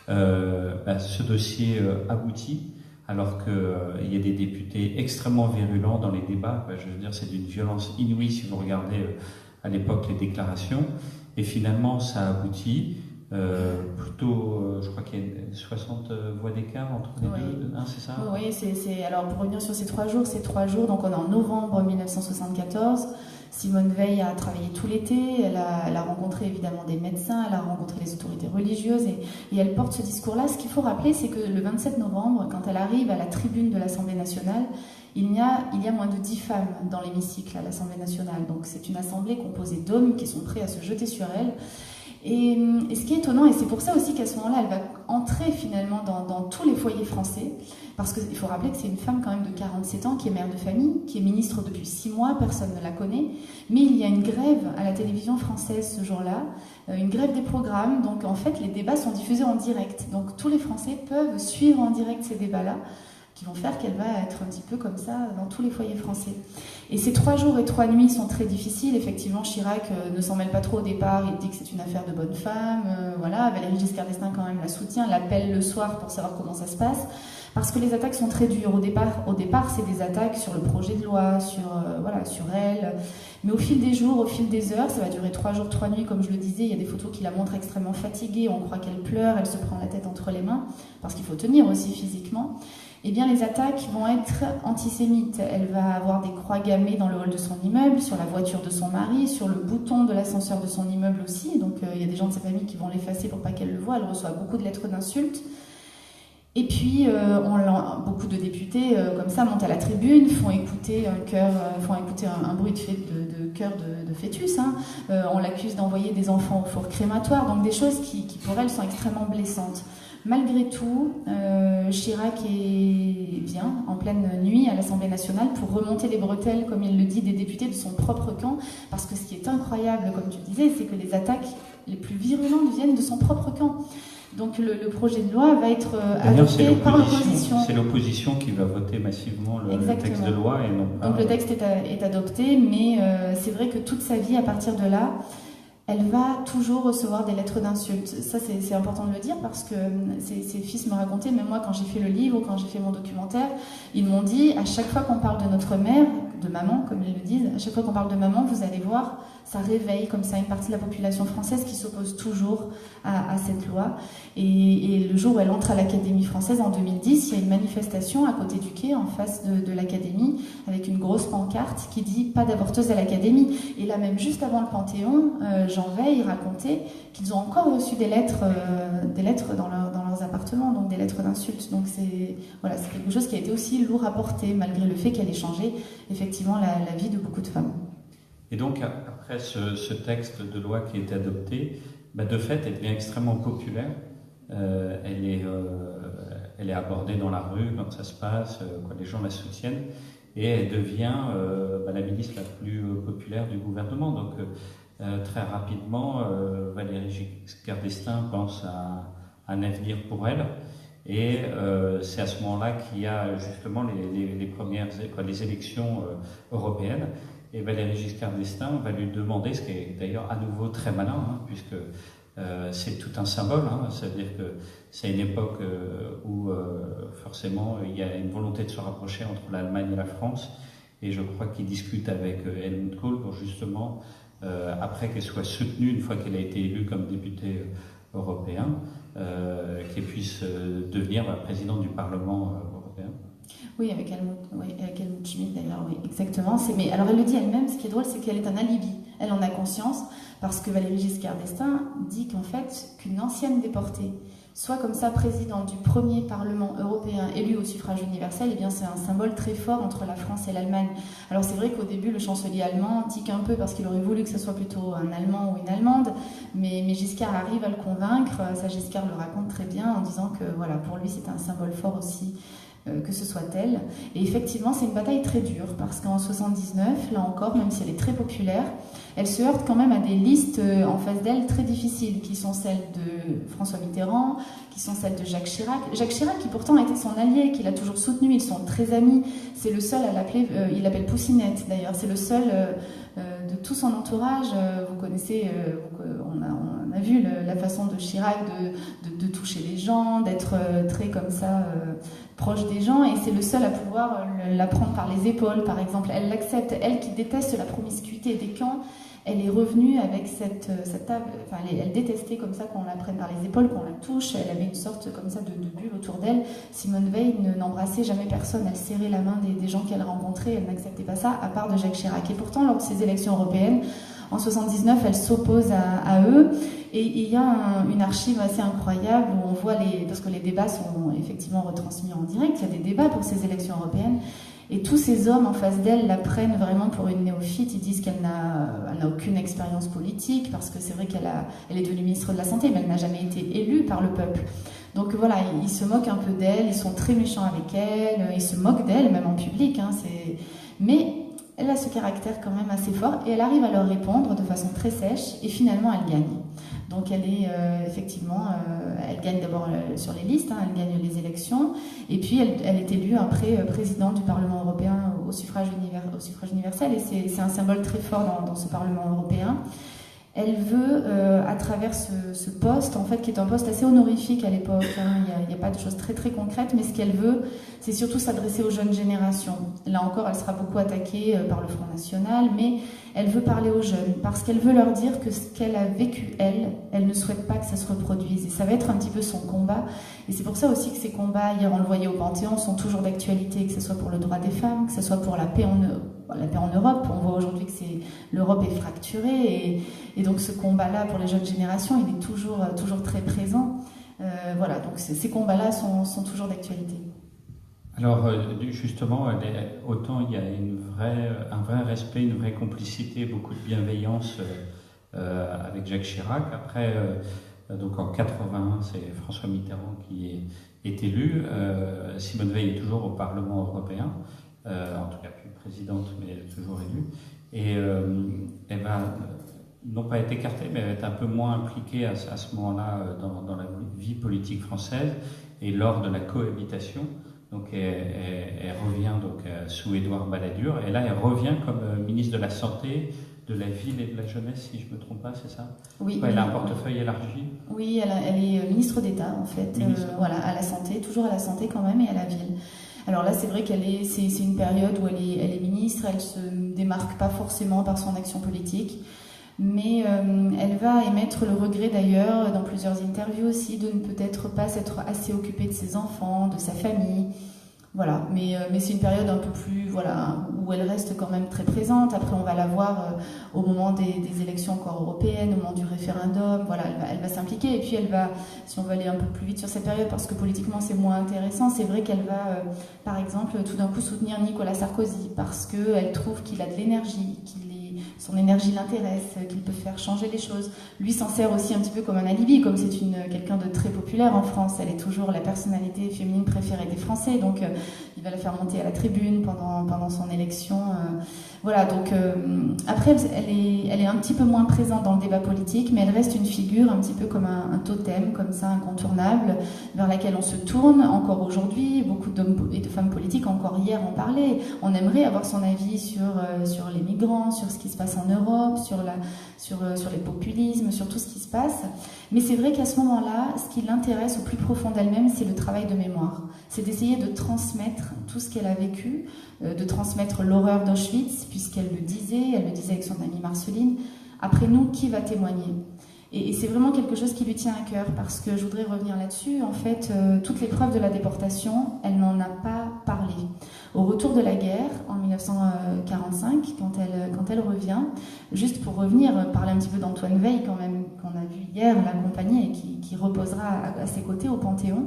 ce dossier aboutit, alors qu'il y a des députés extrêmement virulents dans les débats. Je veux dire, c'est d'une violence inouïe si vous regardez à l'époque les déclarations. Et finalement, ça aboutit. Plutôt, je crois qu'il y a 60 voix d'écart entre les deux, hein, c'est ça? Oui, alors pour revenir sur ces 3 jours, donc on est en novembre 1974. Simone Veil a travaillé tout l'été, elle a rencontré évidemment des médecins, elle a rencontré les autorités religieuses, et elle porte ce discours-là. Ce qu'il faut rappeler, c'est que le 27 novembre, quand elle arrive à la tribune de l'Assemblée nationale, il y a moins de 10 femmes dans l'hémicycle à l'Assemblée nationale. Donc c'est une assemblée composée d'hommes qui sont prêts à se jeter sur elle. Et ce qui est étonnant, et c'est pour ça aussi qu'à ce moment-là, elle va entrer finalement dans tous les foyers français, parce qu'il faut rappeler que c'est une femme quand même de 47 ans, qui est mère de famille, qui est ministre depuis 6 mois, personne ne la connaît, mais il y a une grève à la télévision française ce jour-là, une grève des programmes, donc en fait les débats sont diffusés en direct, donc tous les Français peuvent suivre en direct ces débats-là, qui vont faire qu'elle va être un petit peu comme ça dans tous les foyers français. Et ces 3 jours et 3 nuits sont très difficiles. Effectivement, Chirac ne s'en mêle pas trop au départ, il dit que c'est une affaire de bonne femme, voilà. Valéry Giscard d'Estaing quand même la soutient, l'appelle le soir pour savoir comment ça se passe, parce que les attaques sont très dures. Au départ c'est des attaques sur le projet de loi, sur elle, mais au fil des jours, au fil des heures, ça va durer 3 jours, 3 nuits, comme je le disais. Il y a des photos qui la montrent extrêmement fatiguée, on croit qu'elle pleure, elle se prend la tête entre les mains, parce qu'il faut tenir aussi physiquement. Eh bien, les attaques vont être antisémites. Elle va avoir des croix gammées dans le hall de son immeuble, sur la voiture de son mari, sur le bouton de l'ascenseur de son immeuble aussi. Donc, il y a des gens de sa famille qui vont l'effacer pour pas qu'elle le voie. Elle reçoit beaucoup de lettres d'insultes. Et puis, beaucoup de députés, comme ça, montent à la tribune, font écouter un bruit de chœur de fœtus. Hein. On l'accuse d'envoyer des enfants au four crématoire. Donc, des choses qui pour elle, sont extrêmement blessantes. Malgré tout, Chirac vient en pleine nuit à l'Assemblée nationale pour remonter les bretelles, comme il le dit, des députés de son propre camp, parce que ce qui est incroyable, comme tu disais, c'est que les attaques les plus virulentes viennent de son propre camp. Donc le projet de loi va être adopté par l'opposition. C'est l'opposition qui va voter massivement le texte de loi et non pas... Donc le texte est adopté, mais c'est vrai que toute sa vie, à partir de là, elle va toujours recevoir des lettres d'insultes. Ça, c'est important de le dire, parce que ses fils me racontaient, même moi, quand j'ai fait le livre ou quand j'ai fait mon documentaire, ils m'ont dit, à chaque fois qu'on parle de notre mère, de maman, comme ils le disent, à chaque fois qu'on parle de maman, vous allez voir, ça réveille comme ça une partie de la population française qui s'oppose toujours à cette loi. Et le jour où elle entre à l'Académie française, en 2010, il y a une manifestation à côté du quai, en face de l'Académie, avec une grosse pancarte qui dit « Pas d'avorteuse à l'Académie ». Et là même, juste avant le Panthéon, Jean Veil racontait qu'ils ont encore reçu des lettres dans leurs appartements, donc des lettres d'insultes. Donc c'est quelque chose qui a été aussi lourd à porter, malgré le fait qu'elle ait changé effectivement la vie de beaucoup de femmes. Et donc, après ce texte de loi qui a été adopté, de fait, elle devient extrêmement populaire. Elle elle est abordée dans la rue quand ça se passe, quand les gens la soutiennent, et elle devient la ministre la plus populaire du gouvernement. Donc très rapidement, Valéry Giscard d'Estaing pense à un avenir pour elle, et c'est à ce moment-là qu'il y a justement les élections européennes, et Valéry Giscard d'Estaing va lui demander, ce qui est d'ailleurs à nouveau très malin, puisque c'est tout un symbole, c'est-à-dire que c'est une époque où forcément il y a une volonté de se rapprocher entre l'Allemagne et la France, et je crois qu'il discute avec Helmut Kohl pour justement, après qu'elle soit soutenue, une fois qu'elle a été élue comme députée européen, qu'elle puisse devenir présidente du Parlement européen. Oui, avec Helmut Schmidt d'ailleurs, oui, exactement. Mais alors elle le dit elle-même, ce qui est drôle, c'est qu'elle est un alibi. Elle en a conscience, parce que Valéry Giscard d'Estaing dit qu'en fait, qu'une ancienne déportée soit comme ça présidente du premier Parlement européen élu au suffrage universel, eh bien c'est un symbole très fort entre la France et l'Allemagne. Alors c'est vrai qu'au début, le chancelier allemand tique un peu parce qu'il aurait voulu que ce soit plutôt un Allemand ou une Allemande, mais Giscard arrive à le convaincre. Ça, Giscard le raconte très bien en disant que voilà, pour lui, c'est un symbole fort aussi que ce soit elle. Et effectivement, c'est une bataille très dure, parce qu'en 79, là encore, même si elle est très populaire, elle se heurte quand même à des listes en face d'elle très difficiles, qui sont celles de François Mitterrand, qui sont celles de Jacques Chirac. Jacques Chirac, qui pourtant a été son allié, qui l'a toujours soutenu, ils sont très amis. C'est le seul à l'appeler, il l'appelle Poussinette d'ailleurs, c'est le seul de tout son entourage. Vous connaissez, on a vu la façon de Chirac de toucher les gens, d'être très comme ça proche des gens, et c'est le seul à pouvoir la prendre par les épaules, par exemple. Elle l'accepte, elle qui déteste la promiscuité des camps. Elle est revenue avec cette table, enfin elle détestait comme ça qu'on la prenne par les épaules, qu'on la touche. Elle avait une sorte comme ça de bulle autour d'elle. Simone Veil n'embrassait jamais personne, elle serrait la main des gens qu'elle rencontrait, elle n'acceptait pas ça, à part de Jacques Chirac. Et pourtant, lors de ces élections européennes, en 79, elle s'oppose à eux, et il y a une archive assez incroyable où on voit parce que les débats sont effectivement retransmis en direct, il y a des débats pour ces élections européennes. Et tous ces hommes en face d'elle la prennent vraiment pour une néophyte. Ils disent qu'elle n'a aucune expérience politique, parce que c'est vrai qu'elle est devenue ministre de la Santé, mais elle n'a jamais été élue par le peuple. Donc voilà, ils se moquent un peu d'elle, ils sont très méchants avec elle, ils se moquent d'elle, même en public. Mais elle a ce caractère quand même assez fort, et elle arrive à leur répondre de façon très sèche, et finalement elle gagne. Donc elle est effectivement, elle gagne d'abord sur les listes, elle gagne les élections, et puis elle est élue après présidente du Parlement européen au suffrage universel, et c'est un symbole très fort dans ce Parlement européen. Elle veut, à travers ce poste, en fait, qui est un poste assez honorifique à l'époque, il n'y a pas de choses très très concrètes, mais ce qu'elle veut, c'est surtout s'adresser aux jeunes générations. Là encore, elle sera beaucoup attaquée par le Front National, mais elle veut parler aux jeunes, parce qu'elle veut leur dire que ce qu'elle a vécu, elle ne souhaite pas que ça se reproduise. Et ça va être un petit peu son combat. Et c'est pour ça aussi que ces combats, hier on le voyait au Panthéon, sont toujours d'actualité, que ce soit pour le droit des femmes, que ce soit pour la paix en Europe. On voit aujourd'hui que l'Europe est fracturée, et donc ce combat-là pour les jeunes générations, il est toujours très présent. Voilà, donc ces combats-là sont toujours d'actualité. Alors justement, autant il y a un vrai respect, une vraie complicité, beaucoup de bienveillance avec Jacques Chirac. Après, donc en 81, c'est François Mitterrand qui est élu. Simone Veil est toujours au Parlement européen, en tout cas plus présidente, mais toujours élue. Et elle va non pas être écartée, mais elle va être un peu moins impliquée à ce moment-là dans la vie politique française, et lors de la cohabitation. Donc elle revient sous Édouard Balladur, et là elle revient comme ministre de la Santé, de la Ville et de la Jeunesse, si je ne me trompe pas, c'est ça? Oui. Elle a un portefeuille élargi. Oui, elle est ministre d'État en fait, voilà, à la santé, toujours à la santé quand même, et à la ville. Alors là, c'est vrai c'est une période où elle est ministre, elle se démarque pas forcément par son action politique. Mais elle va émettre le regret d'ailleurs, dans plusieurs interviews aussi, de ne peut-être pas s'être assez occupée de ses enfants, de sa famille. Voilà, mais c'est une période un peu plus, voilà, où elle reste quand même très présente. Après, on va la voir au moment des élections encore européennes, au moment du référendum. Voilà, elle va s'impliquer. Et puis elle va, si on veut aller un peu plus vite sur cette période, parce que politiquement c'est moins intéressant, c'est vrai qu'elle va, par exemple, tout d'un coup soutenir Nicolas Sarkozy, parce qu'elle trouve qu'il a de l'énergie, son énergie l'intéresse, qu'il peut faire changer les choses. Lui s'en sert aussi un petit peu comme un alibi, comme c'est quelqu'un de très populaire en France. Elle est toujours la personnalité féminine préférée des Français, donc il va la faire monter à la tribune pendant son élection. Voilà, donc après, elle est un petit peu moins présente dans le débat politique, mais elle reste une figure un petit peu comme un totem, comme ça, incontournable, vers laquelle on se tourne encore aujourd'hui. Beaucoup d'hommes et de femmes politiques, encore hier, en parlaient. On aimerait avoir son avis sur les migrants, sur ce qui se passe en Europe, sur les populismes, sur tout ce qui se passe. Mais c'est vrai qu'à ce moment-là, ce qui l'intéresse au plus profond d'elle-même, c'est le travail de mémoire. C'est d'essayer de transmettre tout ce qu'elle a vécu, de transmettre l'horreur d'Auschwitz, puisqu'elle le disait avec son amie Marceline. Après nous, qui va témoigner ? Et c'est vraiment quelque chose qui lui tient à cœur, parce que je voudrais revenir là-dessus. En fait, toute l'épreuve de la déportation, elle n'en a pas parlé. Au retour de la guerre, en 1945, quand elle revient, juste pour revenir, parler un petit peu d'Antoine Veil, quand même, qu'on a vu hier, l'accompagner, et qui reposera à ses côtés au Panthéon.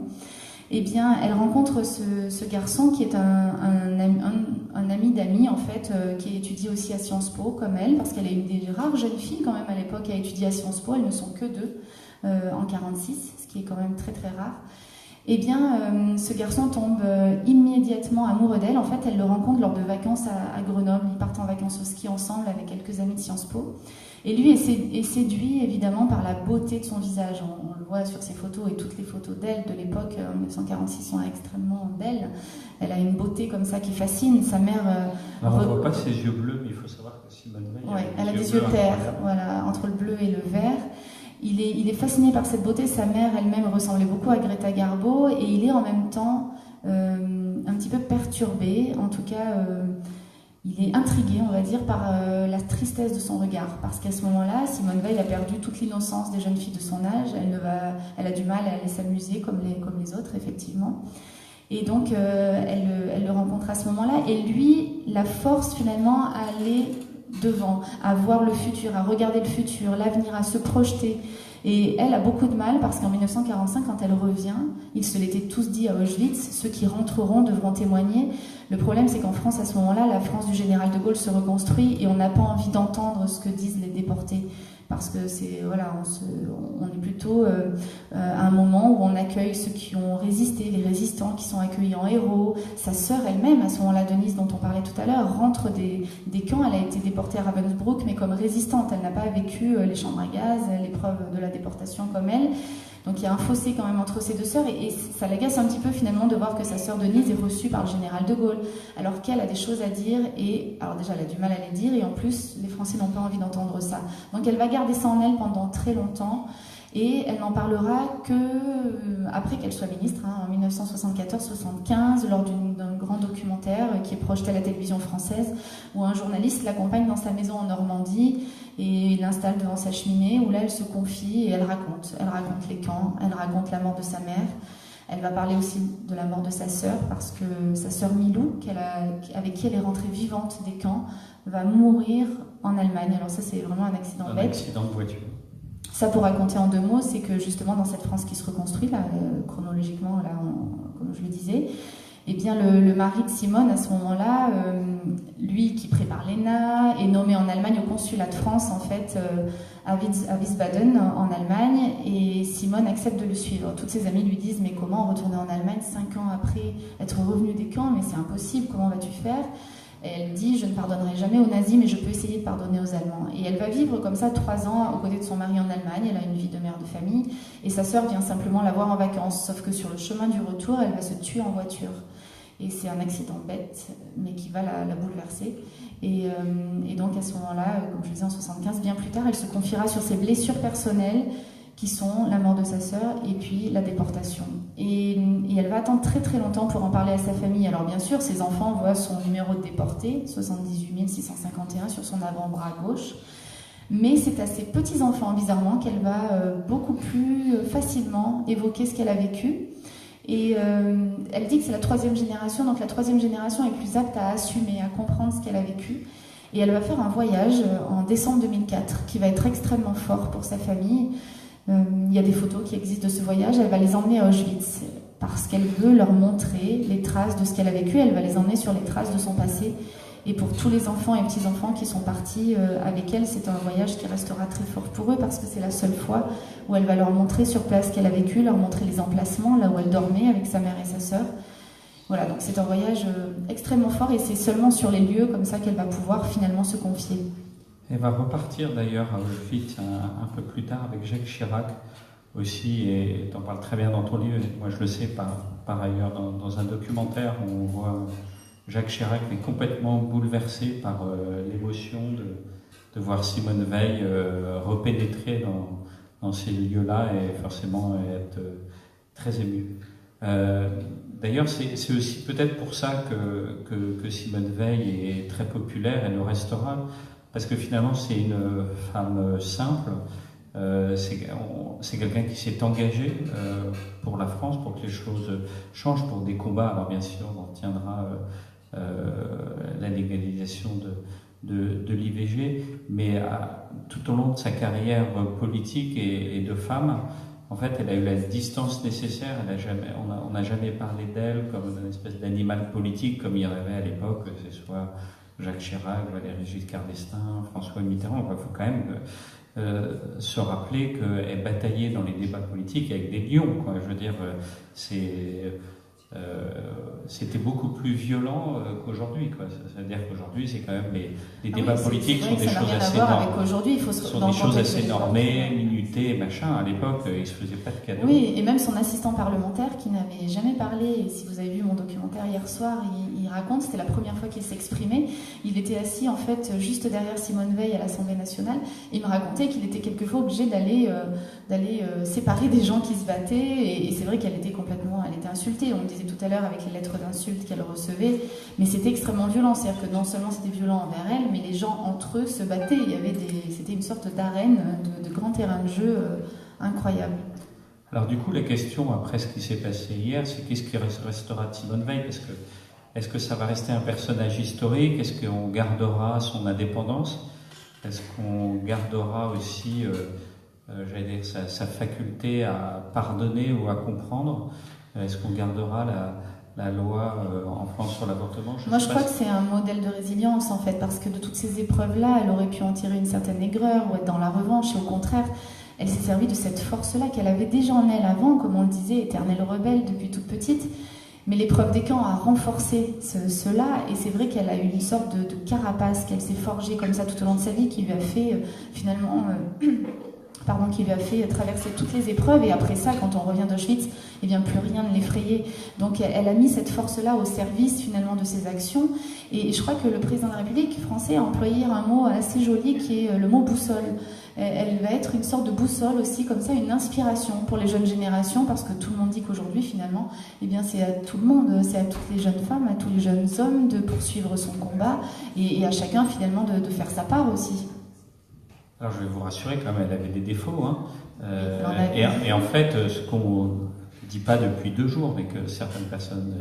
Eh bien, elle rencontre ce garçon qui est un ami d'amis, en fait, qui étudie aussi à Sciences Po, comme elle, parce qu'elle est une des rares jeunes filles, quand même, à l'époque, à étudier à Sciences Po. Elles ne sont que 2 en 46, ce qui est quand même très, très rare. Eh bien, ce garçon tombe immédiatement amoureux d'elle. En fait, elle le rencontre lors de vacances à Grenoble. Ils partent en vacances au ski ensemble avec quelques amis de Sciences Po. Et lui est séduit évidemment par la beauté de son visage. On le voit sur ses photos, et toutes les photos d'elle de l'époque, en 1946, sont extrêmement belles. Elle a une beauté comme ça qui fascine. Sa mère... on ne voit pas ses yeux bleus, mais il faut savoir que Simone Veil elle a des yeux terre, voilà, entre le bleu et le vert. Il est fasciné par cette beauté. Sa mère elle-même ressemblait beaucoup à Greta Garbo, et il est en même temps un petit peu perturbé, en tout cas... il est intrigué, on va dire, par la tristesse de son regard, parce qu'à ce moment-là, Simone Veil a perdu toute l'innocence des jeunes filles de son âge. Elle a du mal à aller s'amuser comme les autres, effectivement. Et donc, elle le rencontre à ce moment-là, et lui la force finalement à aller devant, à voir le futur, à regarder le futur, l'avenir, à se projeter. Et elle a beaucoup de mal, parce qu'en 1945, quand elle revient, ils se l'étaient tous dit à Auschwitz, ceux qui rentreront devront témoigner. Le problème, c'est qu'en France, à ce moment-là, la France du général de Gaulle se reconstruit, et on n'a pas envie d'entendre ce que disent les déportés, parce que on est plutôt à un moment où on accueille ceux qui ont résisté, les résistants qui sont accueillis en héros. Sa sœur elle-même, à ce moment-là, Denise, dont on parlait tout à l'heure, rentre des camps. Elle a été déportée à Ravensbrück, mais comme résistante. Elle n'a pas vécu les chambres à gaz, l'épreuve de la déportation comme elle. Donc il y a un fossé quand même entre ces 2 sœurs, et ça l'agace un petit peu finalement de voir que sa sœur Denise est reçue par le général de Gaulle, alors qu'elle a des choses à dire, et alors déjà elle a du mal à les dire, et en plus les Français n'ont pas envie d'entendre ça. Donc elle va garder ça en elle pendant très longtemps, et elle n'en parlera que après qu'elle soit ministre, en 1974-75, lors d'un grand documentaire qui est projeté à la télévision française, où un journaliste l'accompagne dans sa maison en Normandie, et il l'installe devant sa cheminée, où là elle se confie et elle raconte les camps, elle raconte la mort de sa mère. Elle va parler aussi de la mort de sa sœur, parce que sa sœur Milou, avec qui elle est rentrée vivante des camps, va mourir en Allemagne. Alors ça, c'est vraiment un accident bête. Un accident de voiture. Ça, pour raconter en 2 mots, c'est que justement dans cette France qui se reconstruit, là, chronologiquement, là, comme je le disais, eh bien le mari de Simone, à ce moment-là, lui qui prépare l'ENA, est nommé en Allemagne au consulat de France, en fait, à Wiesbaden, en Allemagne, et Simone accepte de le suivre. Toutes ses amies lui disent « Mais comment retourner en Allemagne 5 ans après être revenue des camps? Mais c'est impossible, comment vas-tu faire ?» Et elle dit « Je ne pardonnerai jamais aux nazis, mais je peux essayer de pardonner aux Allemands. » Et elle va vivre comme ça 3 ans aux côtés de son mari en Allemagne. Elle a une vie de mère de famille, et sa sœur vient simplement la voir en vacances. Sauf que sur le chemin du retour, elle va se tuer en voiture. Et c'est un accident bête, mais qui va la bouleverser. Et donc à ce moment-là, comme je disais en 75, bien plus tard, elle se confiera sur ses blessures personnelles, qui sont la mort de sa sœur et puis la déportation. Et elle va attendre très très longtemps pour en parler à sa famille. Alors bien sûr, ses enfants voient son numéro de déporté, 78 651, sur son avant-bras gauche. Mais c'est à ses petits-enfants, bizarrement, qu'elle va beaucoup plus facilement évoquer ce qu'elle a vécu. Et elle dit que c'est la 3e génération, donc la 3e génération est plus apte à assumer, à comprendre ce qu'elle a vécu. Et elle va faire un voyage en décembre 2004 qui va être extrêmement fort pour sa famille. Il y a des photos qui existent de ce voyage. Elle va les emmener à Auschwitz. parce qu'elle veut leur montrer les traces de ce qu'elle a vécu, elle va les emmener sur les traces de son passé. Et pour tous les enfants et petits-enfants qui sont partis avec elle, c'est un voyage qui restera très fort pour eux parce que c'est la seule fois où elle va leur montrer sur place qu'elle a vécu, leur montrer les emplacements, là où elle dormait avec sa mère et sa sœur. Voilà, donc c'est un voyage extrêmement fort et c'est seulement sur les lieux comme ça qu'elle va pouvoir finalement se confier. Elle va repartir d'ailleurs à Auschwitz un peu plus tard avec Jacques Chirac aussi, et tu en parles très bien dans ton livre. Moi je le sais par ailleurs dans un documentaire où on voit Jacques Chirac est complètement bouleversé par l'émotion de voir Simone Veil repénétrer dans ces lieux-là et forcément être très ému. D'ailleurs, c'est aussi peut-être pour ça que Simone Veil est très populaire et le restera, parce que finalement c'est une femme simple, c'est quelqu'un qui s'est engagé pour la France, pour que les choses changent, pour des combats. Alors bien sûr, on retiendra la légalisation de l'IVG, mais tout au long de sa carrière politique et de femme, en fait, elle a eu la distance nécessaire. On n'a jamais parlé d'elle comme une espèce d'animal politique, comme il y en avait à l'époque, que ce soit Jacques Chirac, Valéry Giscard d'Estaing, François Mitterrand. Il faut quand même se rappeler qu'elle bataillait dans les débats politiques avec des lions, quoi. Je veux dire, c'était beaucoup plus violent qu'aujourd'hui, quoi. C'est-à-dire qu'aujourd'hui, c'est quand même les débats politiques sont des choses assez normées, minutées, machin. À l'époque, il se faisait pas de cadeaux. Oui, et même son assistant parlementaire qui n'avait jamais parlé. Et si vous avez vu mon documentaire hier soir, il raconte, c'était la première fois qu'il s'exprimait. Il était assis en fait juste derrière Simone Veil à l'Assemblée nationale. Et il me racontait qu'il était quelquefois obligé d'aller séparer des gens qui se battaient. Et c'est vrai qu'elle était insultée. On le disait tout à l'heure avec les lettres d'insultes qu'elle recevait, mais c'était extrêmement violent. C'est-à-dire que non seulement c'était violent envers elle, mais les gens entre eux se battaient. C'était une sorte d'arène, de grand terrain de jeu incroyable. Alors du coup, la question après ce qui s'est passé hier, c'est qu'est-ce qui restera de Simone Veil? Parce que est-ce que ça va rester un personnage historique? Est-ce qu'on gardera son indépendance? Est-ce qu'on gardera aussi, sa faculté à pardonner ou à comprendre? Est-ce qu'on gardera la loi en France sur l'avortement? Moi, je crois que c'est un modèle de résilience, en fait, parce que de toutes ces épreuves-là, elle aurait pu en tirer une certaine aigreur ou être dans la revanche, et au contraire, elle s'est servie de cette force-là qu'elle avait déjà en elle avant, comme on le disait, éternelle rebelle depuis toute petite. Mais l'épreuve des camps a renforcé cela, et c'est vrai qu'elle a eu une sorte de carapace qu'elle s'est forgée comme ça tout au long de sa vie, qui lui a fait qui lui a fait traverser toutes les épreuves, et après ça, quand on revient d'Auschwitz, eh bien plus rien ne l'effrayait. Donc elle a mis cette force-là au service finalement de ses actions, et je crois que le président de la République français a employé un mot assez joli qui est le mot boussole. Elle va être une sorte de boussole aussi, comme ça, une inspiration pour les jeunes générations, parce que tout le monde dit qu'aujourd'hui, finalement, eh bien, c'est à tout le monde, c'est à toutes les jeunes femmes, à tous les jeunes hommes de poursuivre son combat, et à chacun, finalement, de faire sa part aussi. Alors, je vais vous rassurer, quand même, elle avait des défauts, hein. Et en fait, ce qu'on ne dit pas depuis 2 jours, mais que certaines personnes,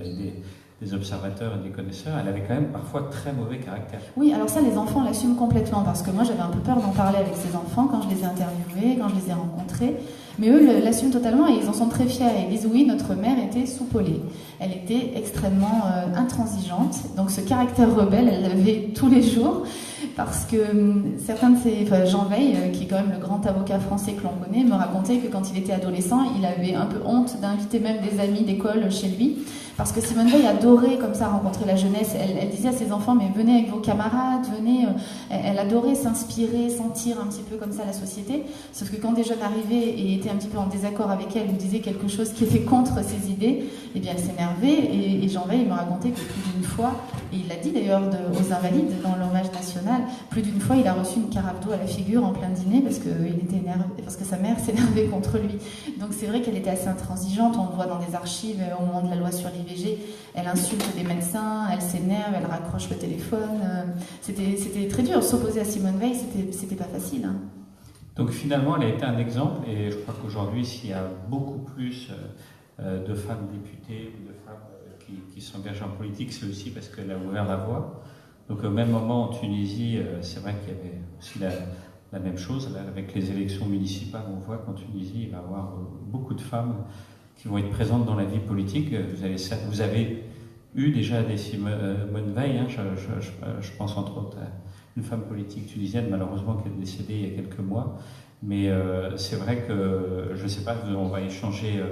des observateurs et des connaisseurs, elle avait quand même parfois très mauvais caractère. Oui, alors ça, les enfants l'assument complètement, parce que moi, j'avais un peu peur d'en parler avec ces enfants quand je les ai interviewés, quand je les ai rencontrés. Mais eux l'assument totalement et ils en sont très fiers. Ils disent oui, notre mère était soupolée. Elle était extrêmement intransigeante. Donc ce caractère rebelle, elle l'avait tous les jours. Parce que certains de Jean Veil, qui est quand même le grand avocat français que l'on connaît, me racontait que quand il était adolescent, il avait un peu honte d'inviter même des amis d'école chez lui. Parce que Simone Veil adorait comme ça rencontrer la jeunesse. Elle disait à ses enfants, mais venez avec vos camarades, venez. Elle adorait s'inspirer, sentir un petit peu comme ça la société. Sauf que quand des jeunes arrivaient et étaient un petit peu en désaccord avec elle, ou disaient quelque chose qui était contre ses idées, eh bien elle s'énervait. Et Jean Veil me racontait que plus d'une fois, et il l'a dit d'ailleurs aux Invalides dans l'hommage national, plus d'une fois il a reçu une carafe d'eau à la figure en plein dîner parce qu'il était énervé, parce que sa mère s'énervait contre lui. Donc c'est vrai qu'elle était assez intransigeante. On le voit dans des archives au moment de la loi sur l'IVG. Elle insulte des médecins, elle s'énerve, elle raccroche le téléphone. C'était très dur. S'opposer à Simone Veil, c'était pas facile, hein. Donc finalement, elle a été un exemple, et je crois qu'aujourd'hui, s'il y a beaucoup plus de femmes députées ou de femmes qui s'engagent en politique, c'est aussi parce qu'elle a ouvert la voie. Donc au même moment, en Tunisie, c'est vrai qu'il y avait aussi la même chose. Là, avec les élections municipales, on voit qu'en Tunisie, il va y avoir beaucoup de femmes qui vont être présentes dans la vie politique. Vous avez eu déjà des Simone Veil, hein, je pense entre autres à une femme politique tunisienne, malheureusement, qui est décédée il y a quelques mois. Mais c'est vrai que, je ne sais pas, on va échanger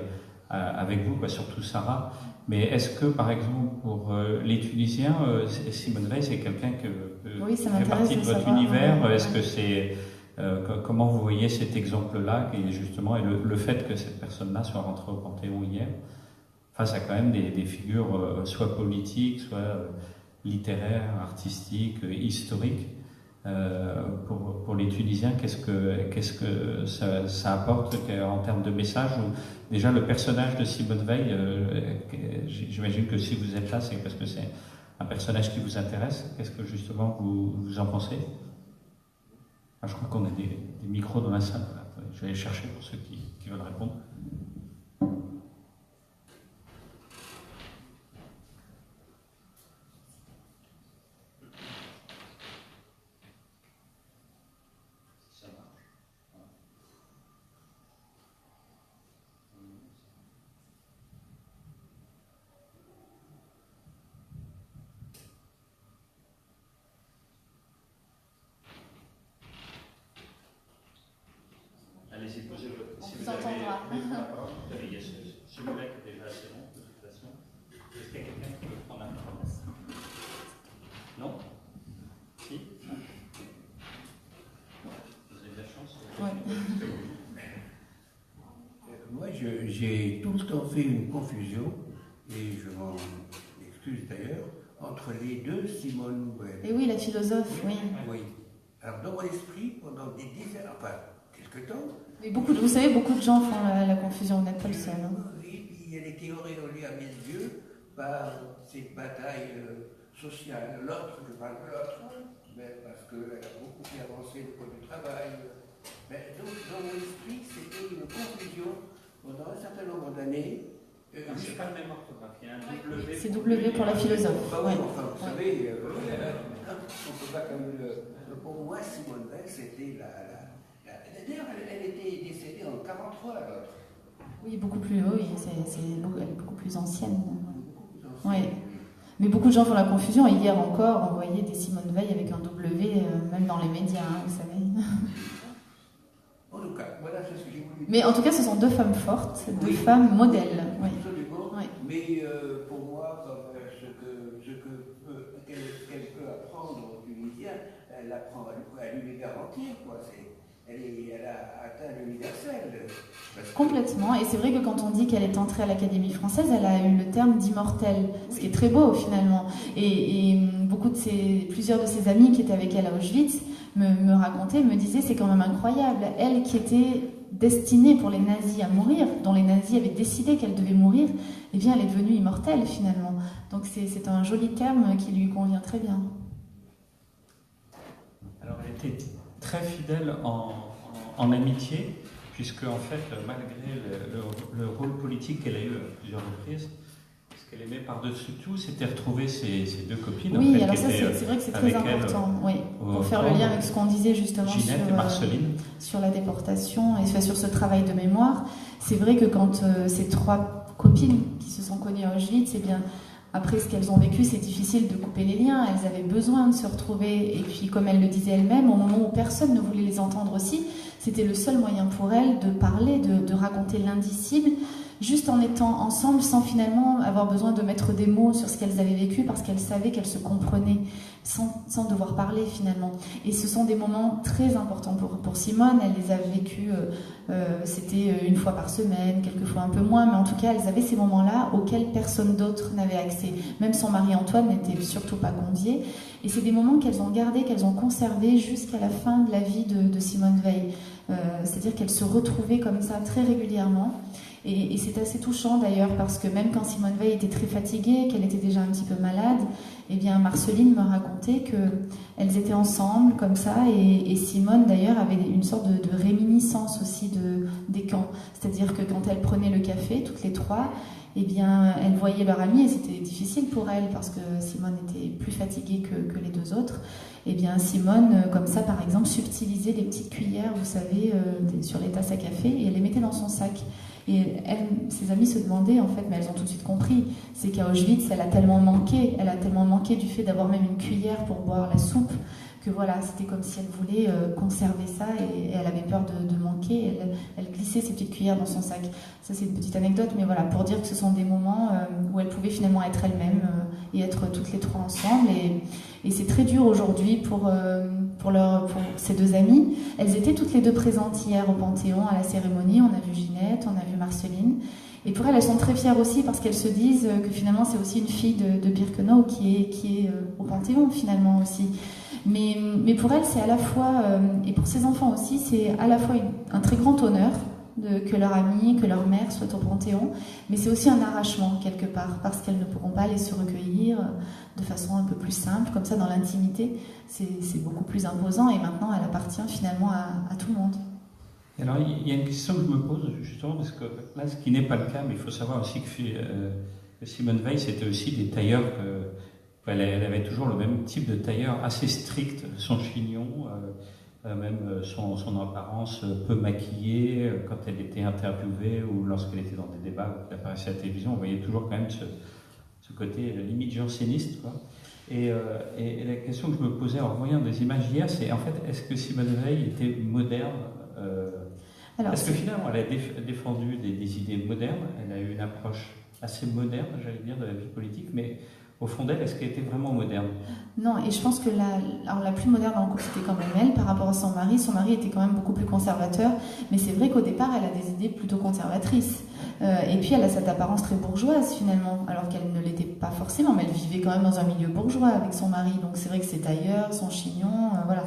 avec vous, quoi, surtout Sarah. Mais est-ce que, par exemple, pour les Tunisiens, Simone Veil, c'est quelqu'un oui, qui fait partie de votre savoir, univers? ouais. Est-ce que c'est comment vous voyez cet exemple-là, qui est justement, et le fait que cette personne-là soit rentrée au Panthéon hier, face à quand même des figures soit politiques, soit littéraires, artistiques, historiques, pour les Tunisiens, qu'est-ce que ça apporte en termes de message? Déjà, le personnage de Simone Veil, j'imagine que si vous êtes là, c'est parce que c'est un personnage qui vous intéresse. Qu'est-ce que justement vous en pensez? Je crois qu'on a des micros dans la salle. Attendez, je vais aller chercher pour ceux qui veulent répondre. Allez-y, posez-le. On vous entendra. Il y a celui-là qui est déjà assez long, de toute façon. Est-ce qu'il y a quelqu'un qui veut prendre la parole? Non? Si? Vous avez de la chance? Ouais. Moi, j'ai tout le temps fait une confusion, et je m'en excuse d'ailleurs, entre les deux Simone Veil. Et oui, la philosophe, oui. Oui. Alors, dans mon esprit, pendant des dizaines, enfin, quelques temps. Mais vous savez, beaucoup de gens font la confusion, vous n'êtes pas le seul. Hein. Et puis, elle était auréolée à mes yeux par cette bataille sociale. L'autre, je parle de l'autre, mais parce qu'elle a beaucoup fait avancer le point du travail. Mais donc, dans mon esprit, c'était une confusion pendant un certain nombre d'années. C'est pas le même orthographe, il y a un W. C'est W pour la philosophe. Bah oui, Ouais. enfin, vous savez, on ne peut pas comme pour moi, Simone Veil, c'était D'ailleurs, elle était décédée en 1943, l'autre. Oui, beaucoup plus haut, oui, elle est beaucoup plus ancienne. Beaucoup plus ancienne. Ouais. Mais beaucoup de gens font la confusion. Et hier encore, on voyait des Simone Veil avec un W, même dans les médias, hein, vous savez. En tout cas, voilà ce que j'ai voulu dire. Mais en tout cas, ce sont deux femmes fortes, deux femmes modèles. Oui. Absolument. Oui. Mais pour moi, qu'elle peut apprendre aux Tunisiens, elle apprend à l'univers entier, quoi. Elle a atteint l'universel. Complètement. Et c'est vrai que quand on dit qu'elle est entrée à l'Académie française, elle a eu le terme d'immortelle, ce qui est très beau finalement. Et plusieurs de ses amis qui étaient avec elle à Auschwitz me racontaient, me disaient, c'est quand même incroyable. Elle qui était destinée pour les nazis à mourir, dont les nazis avaient décidé qu'elle devait mourir, eh bien elle est devenue immortelle finalement. Donc c'est un joli terme qui lui convient très bien. Alors elle était très fidèle en amitié, puisque en fait, malgré le rôle politique qu'elle a eu à plusieurs reprises, ce qu'elle aimait par-dessus tout, c'était retrouver ses deux copines. Oui, en fait, alors ça c'est vrai que c'est très important, oui, pour faire le lien avec ce qu'on disait justement Ginette et Marceline. Sur la déportation et sur ce travail de mémoire. C'est vrai que quand ces trois copines qui se sont connues à Auschwitz, eh bien, après ce qu'elles ont vécu, c'est difficile de couper les liens. Elles avaient besoin de se retrouver. Et puis, comme elles le disaient elles-mêmes, au moment où personne ne voulait les entendre aussi, c'était le seul moyen pour elles de parler, de raconter l'indicible, juste en étant ensemble, sans finalement avoir besoin de mettre des mots sur ce qu'elles avaient vécu, parce qu'elles savaient qu'elles se comprenaient, sans devoir parler finalement. Et ce sont des moments très importants pour Simone. Elle les a vécus, c'était une fois par semaine, quelquefois un peu moins, mais en tout cas, elles avaient ces moments-là auxquels personne d'autre n'avait accès. Même son mari Antoine n'était surtout pas convié. Et c'est des moments qu'elles ont gardés, qu'elles ont conservés jusqu'à la fin de la vie de Simone Veil. C'est-à-dire qu'elles se retrouvaient comme ça très régulièrement. Et c'est assez touchant d'ailleurs, parce que même quand Simone Veil était très fatiguée, qu'elle était déjà un petit peu malade, eh bien Marceline me racontait qu'elles étaient ensemble comme ça, et Simone d'ailleurs avait une sorte de réminiscence aussi des camps. C'est-à-dire que quand elles prenaient le café, toutes les trois, eh bien elles voyaient leur amie, et c'était difficile pour elles parce que Simone était plus fatiguée que les deux autres. Eh bien Simone, comme ça par exemple, subtilisait les petites cuillères, vous savez, sur les tasses à café, et elle les mettait dans son sac. Et ses amis se demandaient, en fait, mais elles ont tout de suite compris, c'est qu'à Auschwitz, elle a tellement manqué du fait d'avoir même une cuillère pour boire la soupe, que voilà, c'était comme si elle voulait conserver ça et elle avait peur de manquer. Elle glissait ses petites cuillères dans son sac. Ça, c'est une petite anecdote, mais voilà, pour dire que ce sont des moments où elle pouvait finalement être elle-même et être toutes les trois ensemble. Et c'est très dur aujourd'hui pour ces deux amies. Elles étaient toutes les deux présentes hier au Panthéon à la cérémonie. On a vu Ginette, on a vu Marceline. Et pour elles sont très fières aussi parce qu'elles se disent que finalement c'est aussi une fille de Birkenau qui est au Panthéon finalement aussi. Mais pour elles c'est à la fois, et pour ses enfants aussi, c'est à la fois un très grand honneur que leur amie, que leur mère soit au Panthéon, mais c'est aussi un arrachement quelque part parce qu'elles ne pourront pas aller se recueillir de façon un peu plus simple, comme ça dans l'intimité. C'est beaucoup plus imposant et maintenant elle appartient finalement à tout le monde. Alors, il y a une question que je me pose, justement, parce que là, ce qui n'est pas le cas, mais il faut savoir aussi que Simone Veil, c'était aussi des tailleurs, elle avait toujours le même type de tailleur, assez strict, son chignon, même son apparence peu maquillée, quand elle était interviewée ou lorsqu'elle était dans des débats ou qu'elle apparaissait à la télévision, on voyait toujours quand même ce côté limite janséniste, quoi. Et la question que je me posais en voyant des images hier, c'est en fait, est-ce que Simone Veil était moderne parce que finalement, elle a défendu des idées modernes, elle a eu une approche assez moderne, j'allais dire, de la vie politique, mais au fond d'elle, est-ce qu'elle était vraiment moderne? Non, et je pense que la plus moderne dans le couple, c'était quand même elle, par rapport à son mari. Son mari était quand même beaucoup plus conservateur, mais c'est vrai qu'au départ, elle a des idées plutôt conservatrices. Et puis, elle a cette apparence très bourgeoise, finalement, alors qu'elle ne l'était pas forcément, mais elle vivait quand même dans un milieu bourgeois avec son mari. Donc, c'est vrai que c'est tailleur, son chignon, voilà.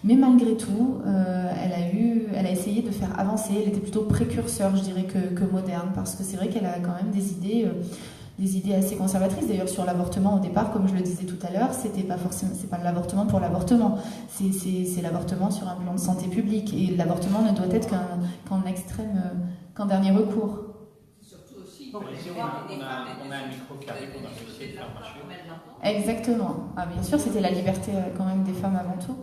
Mais malgré tout, elle a essayé de faire avancer. Elle était plutôt précurseur, je dirais, que moderne, parce que c'est vrai qu'elle a quand même des idées assez conservatrices. D'ailleurs, sur l'avortement, au départ, comme je le disais tout à l'heure, c'est pas l'avortement pour l'avortement. C'est l'avortement sur un plan de santé publique. Et l'avortement ne doit être qu'en dernier recours. Surtout aussi, on a un micro qui arrive, on a réussi à le faire marcher. Exactement. Ah, bien sûr, c'était la liberté quand même des femmes avant tout.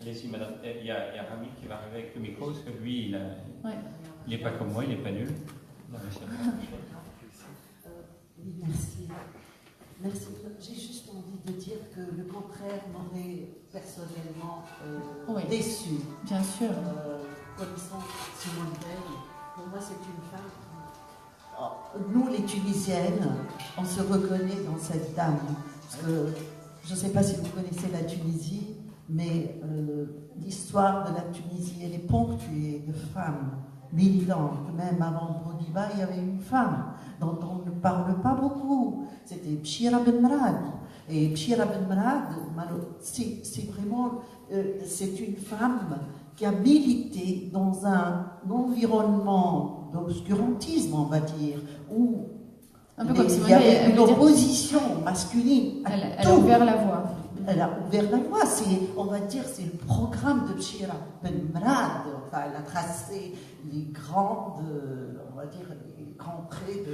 Allez-y, madame. Il y a Rami qui va arriver avec le micro, parce que lui, il n'est pas comme moi, il n'est pas nul. Oui, merci. Merci. J'ai juste envie de dire que le contraire m'aurait personnellement déçu. Bien sûr. Connaissant Simone Veil, pour moi, c'est une femme. Nous, les Tunisiennes, on se reconnaît dans cette dame. Parce que je ne sais pas si vous connaissez la Tunisie, mais l'histoire de la Tunisie, elle est ponctuée de femmes militantes. Même avant Boudiba, il y avait une femme dont on ne parle pas beaucoup. C'était Bchira Ben Merad. Et Bchira Ben Merad, c'est vraiment c'est une femme qui a milité dans un environnement d'obscurantisme, on va dire, où il y avait une opposition masculine. Elle a ouvert la voie. Elle a ouvert la voie, on va dire, c'est le programme de Bchira Ben Merad. Enfin, elle a tracé les grandes, on va dire, les grands traits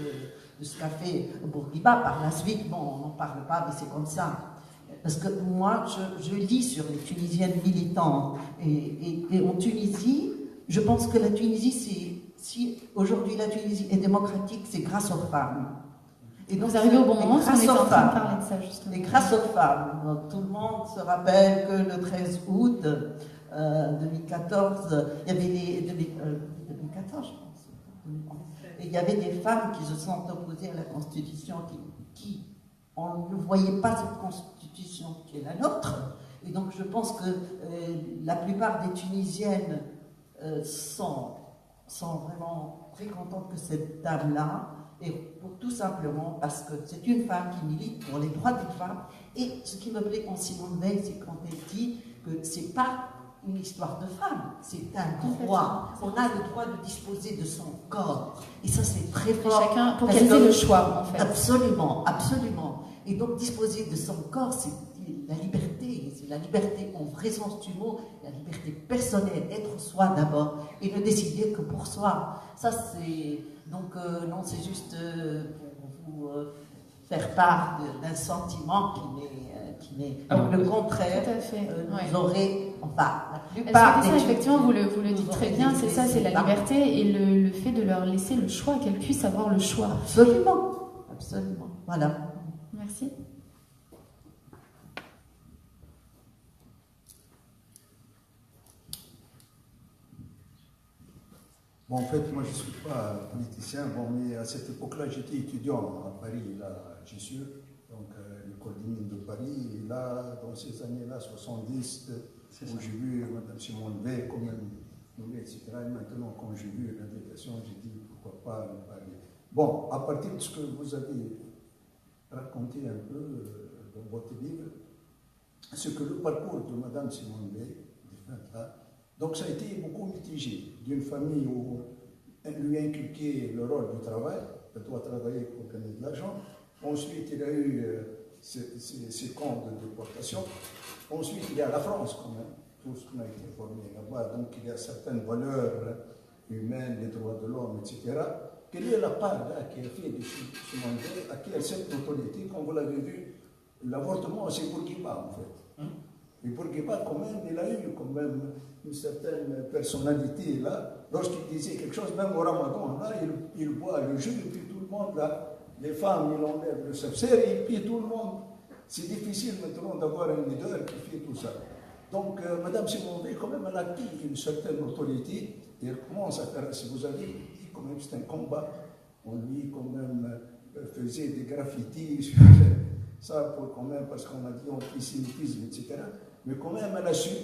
de ce qu'a fait Bourguiba. Par la suite, bon, on n'en parle pas, mais c'est comme ça. Parce que moi, je lis sur les Tunisiennes militantes. Et en Tunisie, je pense que la Tunisie, si aujourd'hui la Tunisie est démocratique, c'est grâce aux femmes. Et donc, vous arrivez au bon moment, parce qu'on est en train de parler de ça, justement. Et grâce aux femmes. Donc, tout le monde se rappelle que le 13 août 2014, il y avait 2014, je pense. Et il y avait des femmes qui se sont opposées à la Constitution, on ne voyait pas cette Constitution qui est la nôtre. Et donc, je pense que la plupart des Tunisiennes sont vraiment très contentes que cette dame-là, et pour tout simplement parce que c'est une femme qui milite pour les droits des femmes. Et ce qui me plaît en Simone Veil, c'est quand elle dit que c'est pas une histoire de femme, c'est un droit. On a le droit de disposer de son corps. Et ça, c'est très fort. Chacun, pour qu'elle ait le choix, en fait. Absolument, absolument. Et donc, disposer de son corps, c'est la liberté. C'est la liberté en vrai sens du mot, la liberté personnelle, être soi d'abord, et ne décider que pour soi. Ça, c'est... Donc, non, c'est juste pour vous faire part d'un sentiment Mais Alors, donc le contraire Tout à fait. nous aurait, enfin, la Elle plupart souhaitait ça, des effectivement, vous le dites nous très auraient bien, c'est ça, c'est la délaissés. liberté et le fait de leur laisser le choix, qu'elles puissent avoir le choix. Absolument, absolument. Voilà. Merci. Bon, en fait, moi, je ne suis pas politicien, bon, mais à cette époque-là, j'étais étudiant à Paris, là, à Jussieu, donc l'école des mines de Paris. Et là, dans ces années-là, 70, où j'ai vu Mme Simone Veil, quand même, etc. Et maintenant, quand j'ai vu l'invitation, j'ai dit pourquoi pas en parler. Bon, à partir de ce que vous avez raconté un peu dans votre livre, c'est que le parcours de Mme Simone Veil, donc ça a été beaucoup mitigé, d'une famille où elle lui a inculqué le rôle du travail, elle doit travailler pour gagner de l'argent. Ensuite, il a eu ces camps de déportation. Ensuite, il y a la France quand même, tout ce qu'on a été formé là-bas. Donc il y a certaines valeurs humaines, les droits de l'homme, etc. Quelle est la part là, qui a fait de Simone Veil, à qui elle cette notoriété, comme vous l'avez vu, l'avortement c'est Bourguiba en fait. Et Bourguiba, quand même, il a eu quand même une certaine personnalité là. Lorsqu'il disait quelque chose, même au Ramadan, là, il boit le jus, et puis tout le monde, là, les femmes, ils enlèvent le safsir, et puis tout le monde. C'est difficile maintenant d'avoir un leader qui fait tout ça. Donc, Mme Simone Veil, quand même, elle a acquis une certaine autorité, et elle commence à faire, si vous avez dit, quand même, c'est un combat. On lui, quand même, faisait des graffitis sur ça, pour quand même, parce qu'on a dit antisémitisme, etc. Mais quand même, elle a su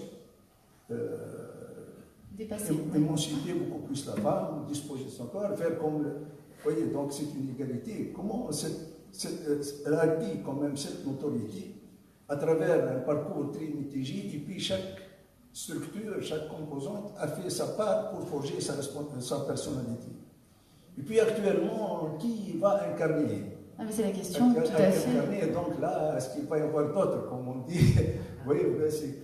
émanciper beaucoup plus la femme, disposer de son corps, faire comme le. Vous voyez, donc c'est une égalité. Comment elle a acquis quand même cette notoriété à travers un parcours très mitigé, et puis chaque structure, chaque composante a fait sa part pour forger sa personnalité. Et puis actuellement, qui va incarner? Ah, mais c'est la question, tout à fait. Donc là, est-ce qu'il va y avoir d'autres, comme on dit? Vous voyez,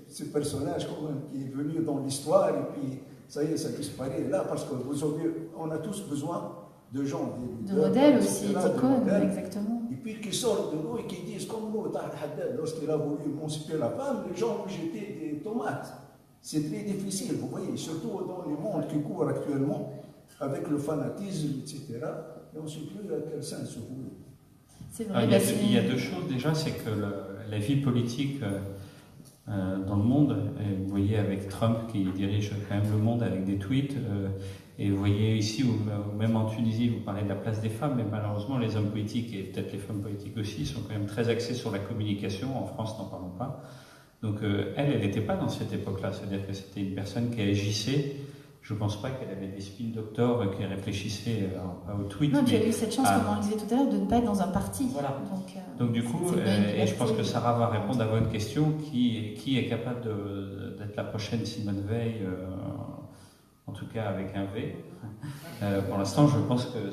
ce personnage quand même, qui est venu dans l'histoire, et puis ça y est, ça disparaît là, parce qu'on a tous besoin de gens, de modèles aussi, d'icônes, exactement. Et puis qui sortent de nous et qui disent, comme nous, Tahar Haddad, lorsqu'il a voulu émanciper la femme, les gens lui jetaient des tomates. C'est très difficile, vous voyez, surtout dans le monde qui court actuellement, avec le fanatisme, etc. Et on ne sait plus à quel sens se vouer. C'est vrai. Il y a deux choses. Déjà, c'est que la vie politique dans le monde, et vous voyez avec Trump qui dirige quand même le monde avec des tweets, et vous voyez ici, ou même en Tunisie, vous parlez de la place des femmes, mais malheureusement, les hommes politiques, et peut-être les femmes politiques aussi, sont quand même très axés sur la communication. En France, n'en parlons pas. Donc elle n'était pas dans cette époque-là. C'est-à-dire que c'était une personne qui agissait. Je ne pense pas qu'elle avait des spin doctors qui réfléchissaient au tweet. Non, tu as eu cette chance, comme on le disait tout à l'heure, de ne pas être dans un parti. Voilà. Donc du coup, et je pense que Sarah va répondre à votre question, qui est capable d'être la prochaine Simone Veil, en tout cas avec un V. Pour l'instant, je pense que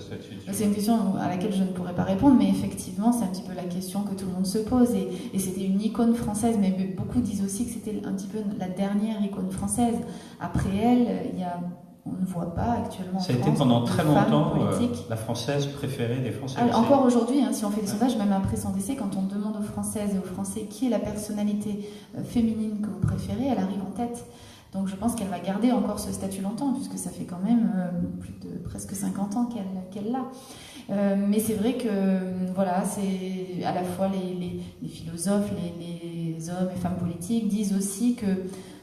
c'est une question à laquelle je ne pourrais pas répondre, mais effectivement, c'est un petit peu la question que tout le monde se pose. Et c'était une icône française, mais beaucoup disent aussi que c'était un petit peu la dernière icône française. Après elle, on ne voit pas actuellement. Ça a été pendant très longtemps la française préférée des Français. Alors, encore aujourd'hui, si on fait des sondages, même après son décès, quand on demande aux Françaises et aux Français qui est la personnalité féminine que vous préférez, elle arrive en tête. Donc je pense qu'elle va garder encore ce statut longtemps, puisque ça fait quand même plus de presque 50 ans qu'elle l'a. Mais c'est vrai que voilà, c'est à la fois les philosophes, les hommes et femmes politiques disent aussi que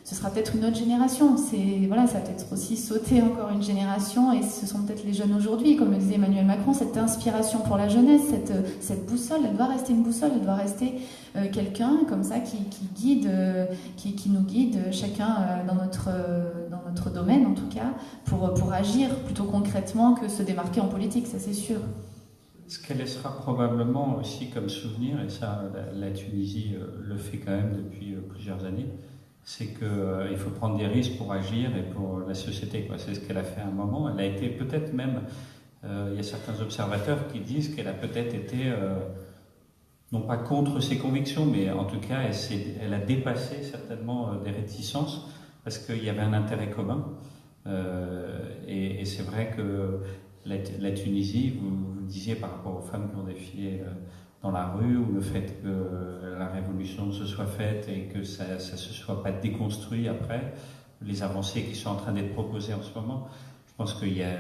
ce sera peut-être une autre génération. Voilà, ça va peut-être aussi sauter encore une génération, et ce sont peut-être les jeunes aujourd'hui, comme le disait Emmanuel Macron, cette inspiration pour la jeunesse, cette boussole, elle doit rester une boussole, elle doit rester quelqu'un comme ça qui nous guide chacun dans notre domaine en tout cas, pour agir plutôt concrètement que se démarquer en politique, ça c'est sûr. Ce qu'elle laissera probablement aussi comme souvenir, et ça la Tunisie le fait quand même depuis plusieurs années, c'est qu'il faut prendre des risques pour agir et pour la société. C'est ce qu'elle a fait à un moment. Elle a été peut-être même, il y a certains observateurs qui disent qu'elle a peut-être été, non pas contre ses convictions, mais en tout cas, elle a dépassé certainement des réticences parce qu'il y avait un intérêt commun. Et c'est vrai que la Tunisie, vous disiez par rapport aux femmes qui ont défilé dans la rue, ou le fait que la révolution se soit faite et que ça ne se soit pas déconstruit après, les avancées qui sont en train d'être proposées en ce moment. Je pense qu'il y a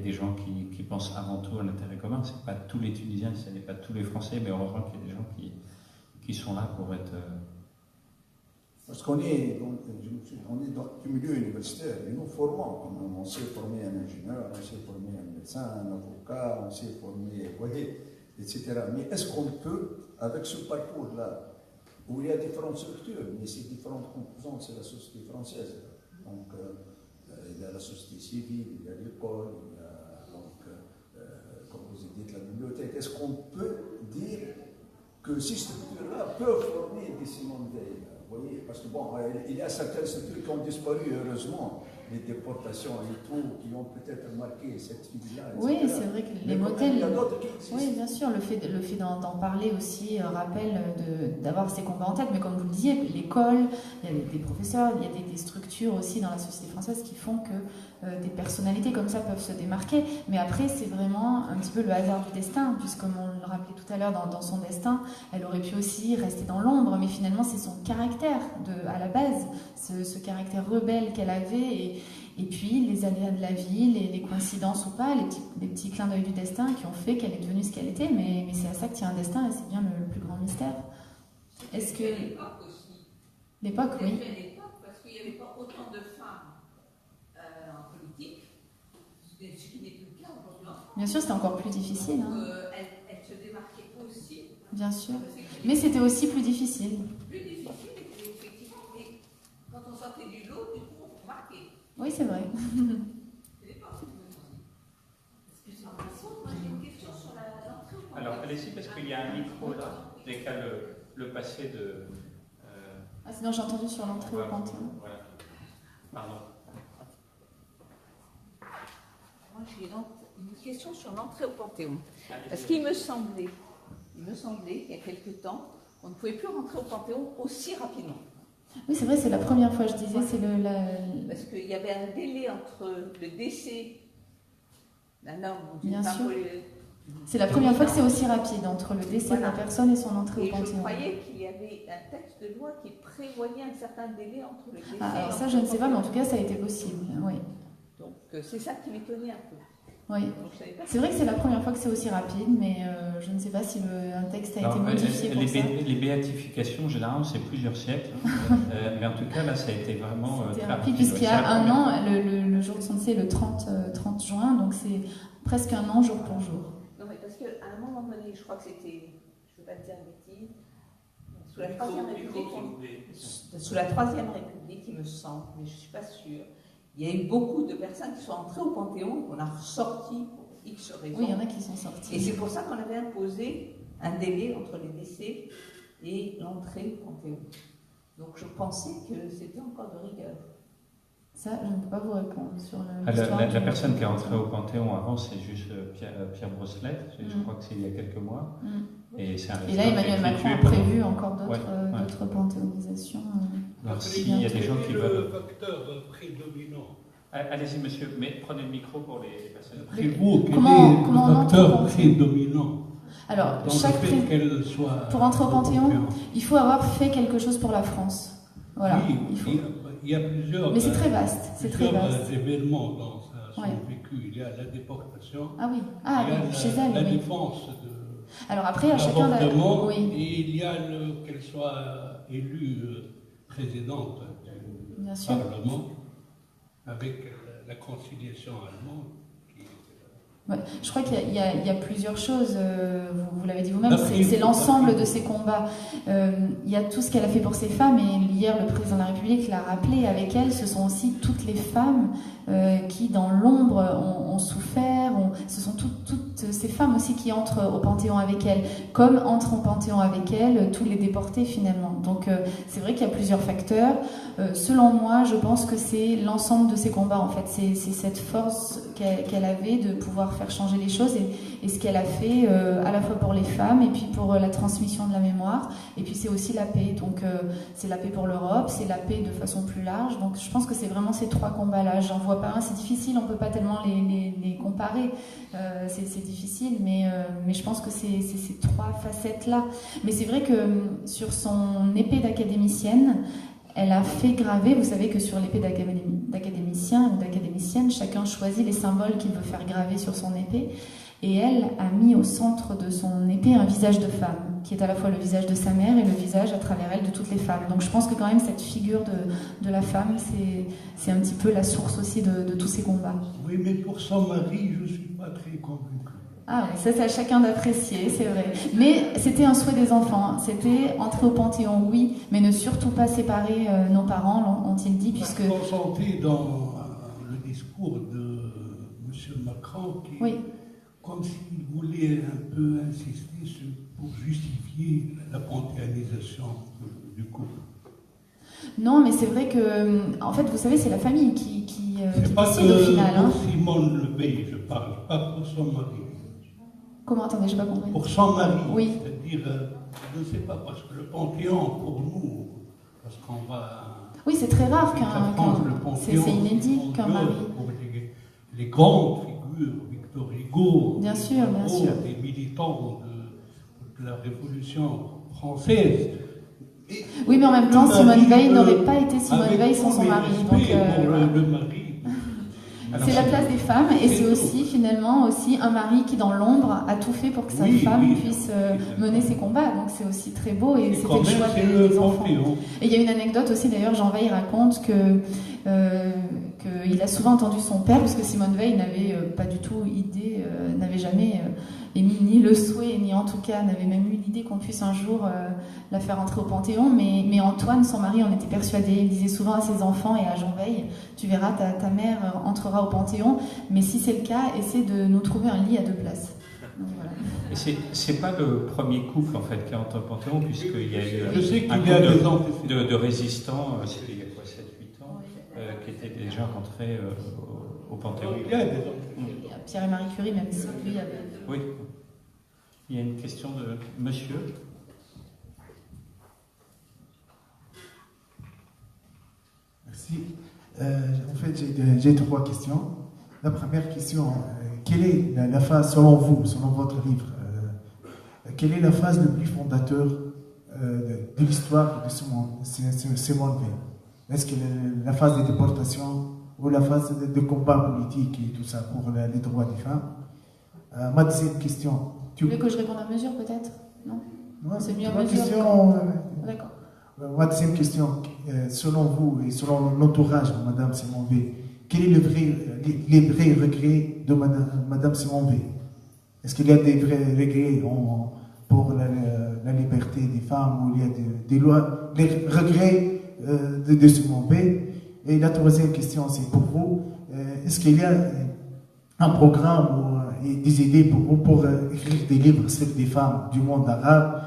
des gens qui pensent avant tout à l'intérêt commun. Ce n'est pas tous les Tunisiens, ce n'est pas tous les Français, mais heureusement qu'il y a des gens qui sont là pour être... Parce qu'on est dans le milieu universitaire et nous formons. On s'est formé un ingénieur, on s'est formé un médecin, un avocat, on s'est formé, etc. Mais est-ce qu'on peut, avec ce parcours-là, où il y a différentes structures, mais ces différentes composantes, c'est la société française. Donc, il y a la société civile, il y a l'école, il y a, donc, comme vous dites, la bibliothèque. Est-ce qu'on peut dire que ces structures-là peuvent former des Simone Veil? Vous voyez, parce que bon, il y a certaines structures qui ont disparu, heureusement, les déportations et tout, qui ont peut-être marqué cette fille-là. Oui, c'est vrai que les modèles. Il y a d'autres qui existent. Oui, bien sûr, le fait d'en parler aussi rappelle d'avoir ces combats en tête. Mais comme vous le disiez, l'école, il y a des professeurs, il y a des structures aussi dans la société française qui font que des personnalités comme ça peuvent se démarquer. Mais après, c'est vraiment un petit peu le hasard du destin, puisque comme on le rappelait tout à l'heure dans son destin, elle aurait pu aussi rester dans l'ombre, mais finalement, c'est son caractère à la base, ce caractère rebelle qu'elle avait. Et puis les aléas de la vie, les coïncidences ou pas, les petits clins d'œil du destin qui ont fait qu'elle est devenue ce qu'elle était, mais c'est à ça que tient un destin et c'est bien le plus grand mystère. Est-ce que... L'époque aussi. L'époque, oui. L'époque, parce qu'il n'y avait pas autant de femmes en politique, ce qui n'est plus le cas aujourd'hui. Bien sûr, c'était encore plus difficile. Donc, Hein. elle se démarquait aussi. Bien sûr. Mais c'était aussi plus difficile. Plus difficile, et effectivement, et quand on sortait du lot, du coup, on remarquait. Oui, c'est vrai. Excusez-moi, moi j'ai une question sur l'entrée au Panthéon. Alors, allez-y, parce qu'il y a un micro là, dès qu'à le passé de... Ah, sinon, j'ai entendu sur l'entrée au Panthéon. Voilà. Pardon. Moi j'ai une question sur l'entrée au Panthéon. Parce qu'il me semblait qu'il y a quelque temps, on ne pouvait plus rentrer au Panthéon aussi rapidement. Oui, c'est vrai, c'est la première fois, je disais, c'est Parce qu'il y avait un délai entre le décès d'un homme ou d'une Bien femme. sûr. C'est la première fois que c'est aussi rapide, entre le décès de la personne et son entrée au Et je Panthéon. croyais qu'il y avait un texte de loi qui prévoyait un certain délai entre le décès Ah, et alors ça, l'entrée je au ne sais pas, mais en Panthéon. tout cas, ça a été possible, oui. Donc c'est ça qui m'étonnait un peu. Oui. Donc, je savais pas C'est vrai que c'est la première fois que c'est aussi rapide, mais je ne sais pas si un texte a été modifié pour ça. Les béatifications, généralement, c'est plusieurs siècles. Mais en tout cas, là, ça a été vraiment C'était très rapide, rapide. puisqu'il y C'est a la un première. an, le jour de son décès est le 30 juin, donc c'est presque un an jour pour jour. Non, mais parce qu'à un moment donné, je crois que c'était, je ne veux pas dire une bêtise, sous la Troisième République, il me semble, mais je ne suis pas sûre, il y a eu beaucoup de personnes qui sont entrées au Panthéon, qu'on a ressorties pour X raisons. Oui, il y en a qui sont sortis. Et c'est pour ça qu'on avait imposé un délai entre les décès et l'entrée au Panthéon. Donc je pensais que c'était encore de rigueur. Ça, je ne peux pas vous répondre sur Ah, l'histoire. la personne qui est entrée au Panthéon avant, c'est juste Pierre Brosselet. Je crois que c'est il y a quelques mois. Et, c'est un Et là, Emmanuel Macron a prévu encore d'autres panthéonisations. Alors, s'il y a des gens qui veulent... Le facteur prédominant. Allez-y, monsieur, mais prenez le micro pour les personnes. C'est vous qui Comment êtes on le entre facteur au prédominant. Alors, dans chaque le fait qu'elle soit pour entrer au Panthéon, européenne. il faut avoir fait quelque chose pour la France. Voilà. Oui, il faut. il y a plusieurs, Mais c'est très vaste. C'est très vaste. événements dans son Ouais. vécu. Il y a la déportation, Ah oui. Ah il y a oui, chez elle. la Oui. défense de Alors après, à chacun. l'avortement, Oui, et il y a qu'elle soit élue présidente du bien sûr. Parlement avec la conciliation allemande. Ouais, je crois qu'il y a plusieurs choses, vous l'avez dit vous-même, D'après c'est vous, l'ensemble d'après de ces combats. Il y a tout ce qu'elle a fait pour ces femmes, et hier le président de la République l'a rappelé, avec elle, ce sont aussi toutes les femmes qui, dans l'ombre, ont souffert, ce sont toutes ces femmes aussi qui entrent au Panthéon avec elle, comme entrent au Panthéon avec elle tous les déportés finalement. Donc c'est vrai qu'il y a plusieurs facteurs. Selon moi, je pense que c'est l'ensemble de ces combats, en fait, c'est cette force qu'elle avait de pouvoir faire changer les choses et ce qu'elle a fait à la fois pour les femmes et puis pour la transmission de la mémoire. Et puis c'est aussi la paix. Donc c'est la paix pour l'Europe, c'est la paix de façon plus large. Donc je pense que c'est vraiment ces trois combats-là. J'en vois pas un. C'est difficile, on peut pas tellement les comparer. C'est difficile, mais je pense que c'est ces trois facettes-là. Mais c'est vrai que sur son épée d'académicienne, elle a fait graver, vous savez que sur l'épée d'académicien ou d'académicienne, chacun choisit les symboles qu'il veut faire graver sur son épée. Et elle a mis au centre de son épée un visage de femme, qui est à la fois le visage de sa mère et le visage à travers elle de toutes les femmes. Donc je pense que quand même cette figure de la femme, c'est un petit peu la source aussi de tous ces combats. Oui, mais pour son mari, je ne suis pas très convaincue. Ah oui, ça c'est à chacun d'apprécier, c'est vrai. Mais c'était un souhait des enfants, c'était entrer au Panthéon, oui, mais ne surtout pas séparer nos parents, ont-ils dit, puisque... On sentait dans le discours de M. Macron qui, oui. Comme s'il voulait un peu insister pour justifier la panthéonisation du couple. Non, mais c'est vrai que, en fait, vous savez, c'est la famille qui décide au final. Pour Simone Veil, je parle, pas pour son mari. Comment? Attendez, je n'ai pas compris. Pour son mari, oui. C'est-à-dire, je ne sais pas, parce que le Panthéon, pour nous, parce qu'on va... Oui, c'est très rare c'est inédit qu'un mari... Pour les grandes figures, Victor Hugo, bien sûr. des militants de la Révolution française. Oui, mais en même temps, Simone Veil n'aurait pas été Simone Veil sans son mari. Donc, le mari. C'est la place des femmes et c'est aussi finalement un mari qui dans l'ombre a tout fait pour que sa femme puisse mener ses combats. Donc c'est aussi très beau et c'était le choix des enfants. Et il y a une anecdote aussi d'ailleurs, Jean Veil raconte qu'il a souvent entendu son père, puisque Simone Veil n'avait pas du tout idée, n'avait jamais émis ni le souhait, ni en tout cas n'avait même eu l'idée qu'on puisse un jour la faire entrer au Panthéon. Mais Antoine, son mari, en était persuadé. Il disait souvent à ses enfants et à Jean Veil, tu verras, ta mère entrera au Panthéon, mais si c'est le cas, essaie de nous trouver un lit à 2 places. Donc, voilà. C'est pas le premier couple en fait qui est entre au Panthéon, puisqu'il y a eu un couple de résistants, c'était il y a quoi, 7-8 ans, qui étaient déjà rentrés au Panthéon. Pierre et Marie Curie, même si lui avait... Oui. Il y a une question de monsieur. Merci. En fait, j'ai 3 questions. La première question, quelle est la phase, selon vous, selon votre livre, quelle est la phase le plus fondateur de l'histoire de Simone Veil? Est-ce que la phase de déportation ou la phase de combat politique et tout ça pour les droits des femmes? Ma deuxième question. Tu veux que je réponde à mesure peut-être? Non, c'est mieux à mesure. D'accord. Ma deuxième question, selon vous et selon l'entourage de Mme Simone Veil, quel est les vrais regrets de Mme Simone Veil? Est-ce qu'il y a des vrais regrets pour la liberté des femmes ou il y a des regrets de Simone Veil? Et la troisième question, c'est pour vous, est-ce qu'il y a un programme et des idées pour vous pour écrire des livres sur des femmes du monde arabe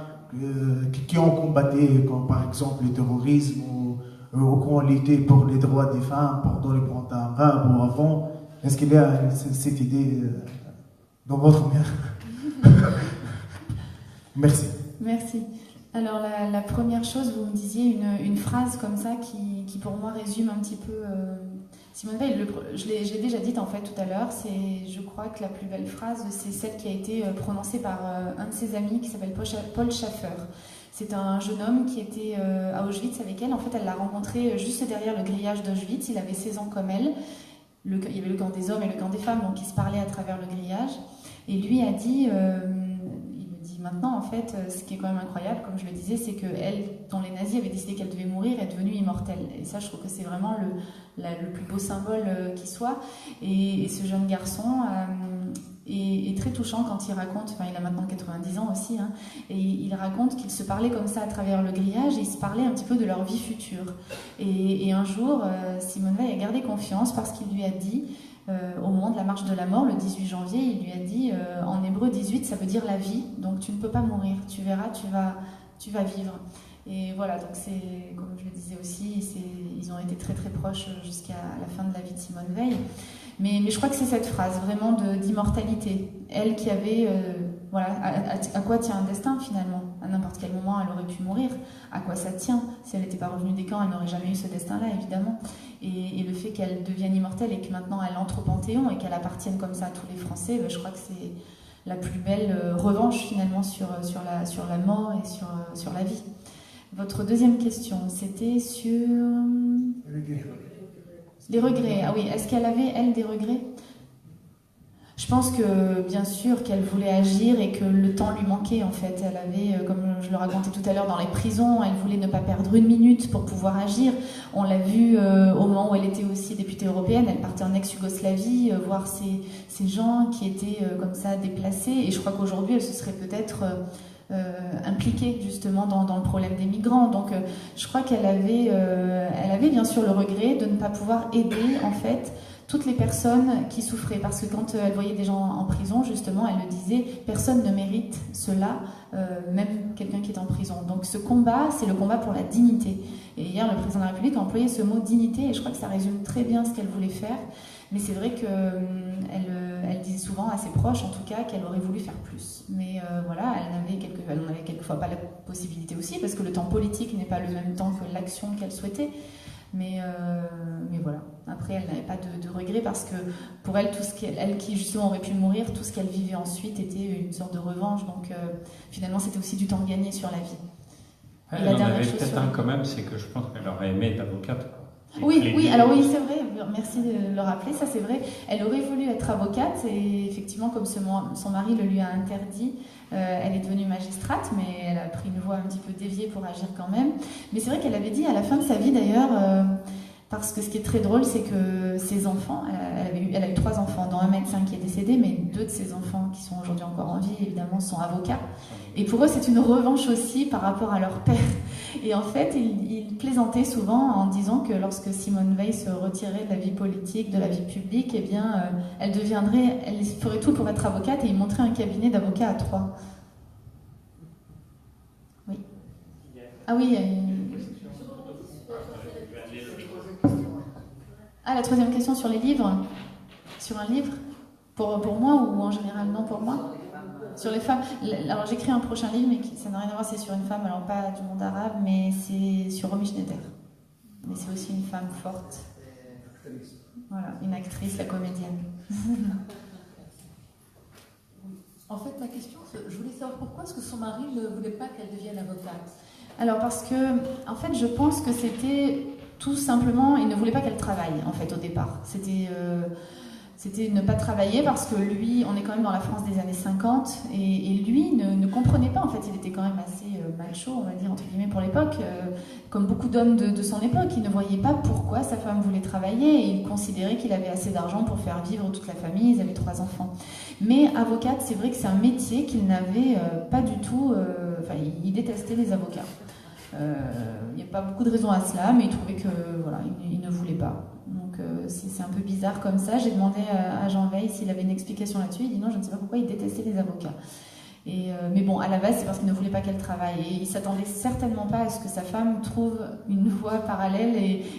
qui ont combattu, comme par exemple le terrorisme ou qui ont lutté pour les droits des femmes pendant les printemps arabes ou avant? Est-ce qu'il y a cette idée dans votre mère? Merci. Merci. Alors la première chose, vous me disiez une phrase comme ça qui pour moi résume un petit peu Simone Veil. J'ai déjà dit en fait tout à l'heure, je crois que la plus belle phrase, c'est celle qui a été prononcée par un de ses amis qui s'appelle Paul Schaffer. C'est un jeune homme qui était à Auschwitz avec elle. En fait, elle l'a rencontré juste derrière le grillage d'Auschwitz. Il avait 16 ans comme elle. Il y avait le camp des hommes et le camp des femmes, donc ils se parlaient à travers le grillage. Et lui a dit... Maintenant, en fait, ce qui est quand même incroyable, comme je le disais, c'est qu'elle, dont les nazis avaient décidé qu'elle devait mourir, est devenue immortelle. Et ça, je trouve que c'est vraiment le plus beau symbole qui soit. Et ce jeune garçon est très touchant quand il raconte, enfin il a maintenant 90 ans aussi, hein, et il raconte qu'ils se parlaient comme ça à travers le grillage, et ils se parlaient un petit peu de leur vie future. Et un jour, Simone Veil a gardé confiance parce qu'il lui a dit... au moment de la marche de la mort, le 18 janvier, il lui a dit en hébreu 18, ça veut dire la vie, donc tu ne peux pas mourir, tu verras, tu vas vivre. Et voilà, donc c'est, comme je le disais aussi, ils ont été très très proches jusqu'à la fin de la vie de Simone Veil. Mais je crois que c'est cette phrase vraiment d'immortalité. Elle qui avait, voilà, à quoi tient un destin finalement? À n'importe quel moment, elle aurait pu mourir. À quoi ça tient? Si elle n'était pas revenue des camps, elle n'aurait jamais eu ce destin-là, évidemment. Et le fait qu'elle devienne immortelle et que maintenant elle entre au Panthéon et qu'elle appartienne comme ça à tous les Français, je crois que c'est la plus belle revanche finalement sur la mort et sur la vie. Votre deuxième question, c'était sur... Les regrets. Ah oui, est-ce qu'elle avait, elle, des regrets? Je pense que, bien sûr, qu'elle voulait agir et que le temps lui manquait, en fait. Elle avait, comme je le racontais tout à l'heure, dans les prisons, elle voulait ne pas perdre une minute pour pouvoir agir. On l'a vu au moment où elle était aussi députée européenne, elle partait en ex-Yougoslavie, voir ces gens qui étaient comme ça déplacés. Et je crois qu'aujourd'hui, elle se serait peut-être... impliquée justement dans le problème des migrants. Donc je crois qu'elle avait bien sûr le regret de ne pas pouvoir aider en fait toutes les personnes qui souffraient, parce que quand elle voyait des gens en prison, justement, elle le disait, personne ne mérite cela, même quelqu'un qui est en prison. Donc ce combat, c'est le combat pour la dignité. Et hier, le président de la République a employé ce mot dignité, et je crois que ça résume très bien ce qu'elle voulait faire. Mais c'est vrai qu'elle disait souvent à ses proches, en tout cas, qu'elle aurait voulu faire plus. Mais voilà, elle n'en avait quelquefois pas la possibilité aussi, parce que le temps politique n'est pas le même temps que l'action qu'elle souhaitait. Mais voilà. Après, elle n'avait pas de regrets, parce que pour elle, elle qui justement aurait pu mourir, tout ce qu'elle vivait ensuite était une sorte de revanche. Donc finalement, c'était aussi du temps gagné sur la vie. Elle en avait peut-être un quand même, c'est que je pense qu'elle aurait aimé être avocate. Oui, alors oui, c'est vrai, merci de le rappeler, ça c'est vrai. Elle aurait voulu être avocate et effectivement, comme son mari le lui a interdit, elle est devenue magistrate, mais elle a pris une voie un petit peu déviée pour agir quand même. Mais c'est vrai qu'elle avait dit à la fin de sa vie d'ailleurs, parce que ce qui est très drôle, c'est que ses enfants, elle a eu 3 enfants, dont un médecin qui est décédé, mais 2 de ses enfants qui sont aujourd'hui encore en vie, évidemment, sont avocats. Et pour eux, c'est une revanche aussi par rapport à leur père. Et en fait, il plaisantait souvent en disant que lorsque Simone Veil se retirait de la vie politique, de la vie publique, eh bien, elle ferait tout pour être avocate, et il montrait un cabinet d'avocats à 3. Oui. Ah oui, il y a une... Ah, la troisième question sur les livres. Sur un livre pour moi ou en général? Non, pour moi. Sur les femmes. Alors j'écris un prochain livre, mais ça n'a rien à voir, c'est sur une femme, alors pas du monde arabe, mais c'est sur Romy Schneider. Mais c'est aussi une femme forte. Voilà, une actrice, la comédienne. En fait, ma question, je voulais savoir pourquoi est-ce que son mari ne voulait pas qu'elle devienne avocate? Alors parce que, en fait, je pense que c'était tout simplement, il ne voulait pas qu'elle travaille, en fait, au départ. C'était ne pas travailler parce que lui, on est quand même dans la France des années 50, et lui ne comprenait pas, en fait, il était quand même assez macho, on va dire, entre guillemets, pour l'époque, comme beaucoup d'hommes de son époque. Il ne voyait pas pourquoi sa femme voulait travailler, et il considérait qu'il avait assez d'argent pour faire vivre toute la famille, ils avaient 3 enfants. Mais avocate, c'est vrai que c'est un métier qu'il n'avait pas du tout, enfin, il détestait les avocats. Il n'y a pas beaucoup de raisons à cela, mais il trouvait que voilà, il ne voulait pas. Donc c'est un peu bizarre comme ça. J'ai demandé à Jean Veil s'il avait une explication là-dessus. Il dit non, je ne sais pas pourquoi il détestait les avocats. Mais bon, à la base, c'est parce qu'il ne voulait pas qu'elle travaille. Et il s'attendait certainement pas à ce que sa femme trouve une voie parallèle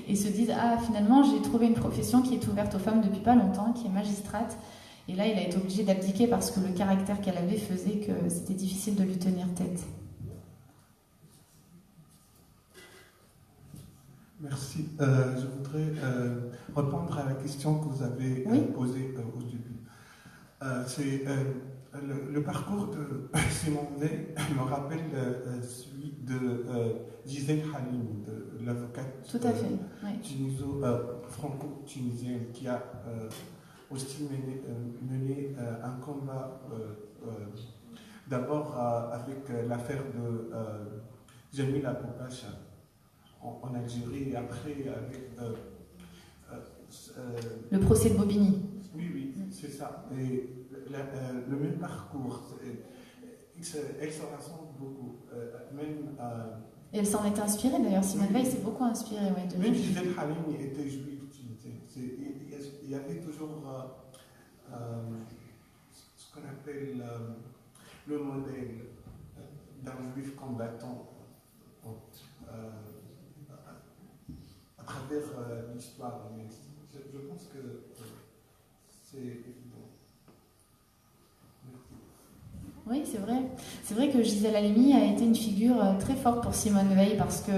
et se dise ah, finalement, j'ai trouvé une profession qui est ouverte aux femmes depuis pas longtemps, qui est magistrate. Et là, il a été obligé d'abdiquer parce que le caractère qu'elle avait faisait que c'était difficile de lui tenir tête. Merci. Je voudrais répondre à la question que vous avez posée au début. C'est le parcours de Simone Veil me rappelle celui de Gisèle Halimi, de l'avocate franco-tunisienne qui a aussi mené un combat d'abord avec l'affaire de Jamila Boubacha en Algérie, et après avec le procès de Bobigny. Oui, c'est ça. Et le même parcours, elle se rassemble beaucoup. Et elle s'en est inspirée d'ailleurs. Simone Veil s'est beaucoup inspirée. Ouais, même Gisèle Halimi était juive tunisienne. Il y avait toujours ce qu'on appelle le modèle d'un juif combattant. À travers l'histoire. Mais je pense que Oui, c'est vrai. C'est vrai que Gisèle Halimi a été une figure très forte pour Simone Veil parce que,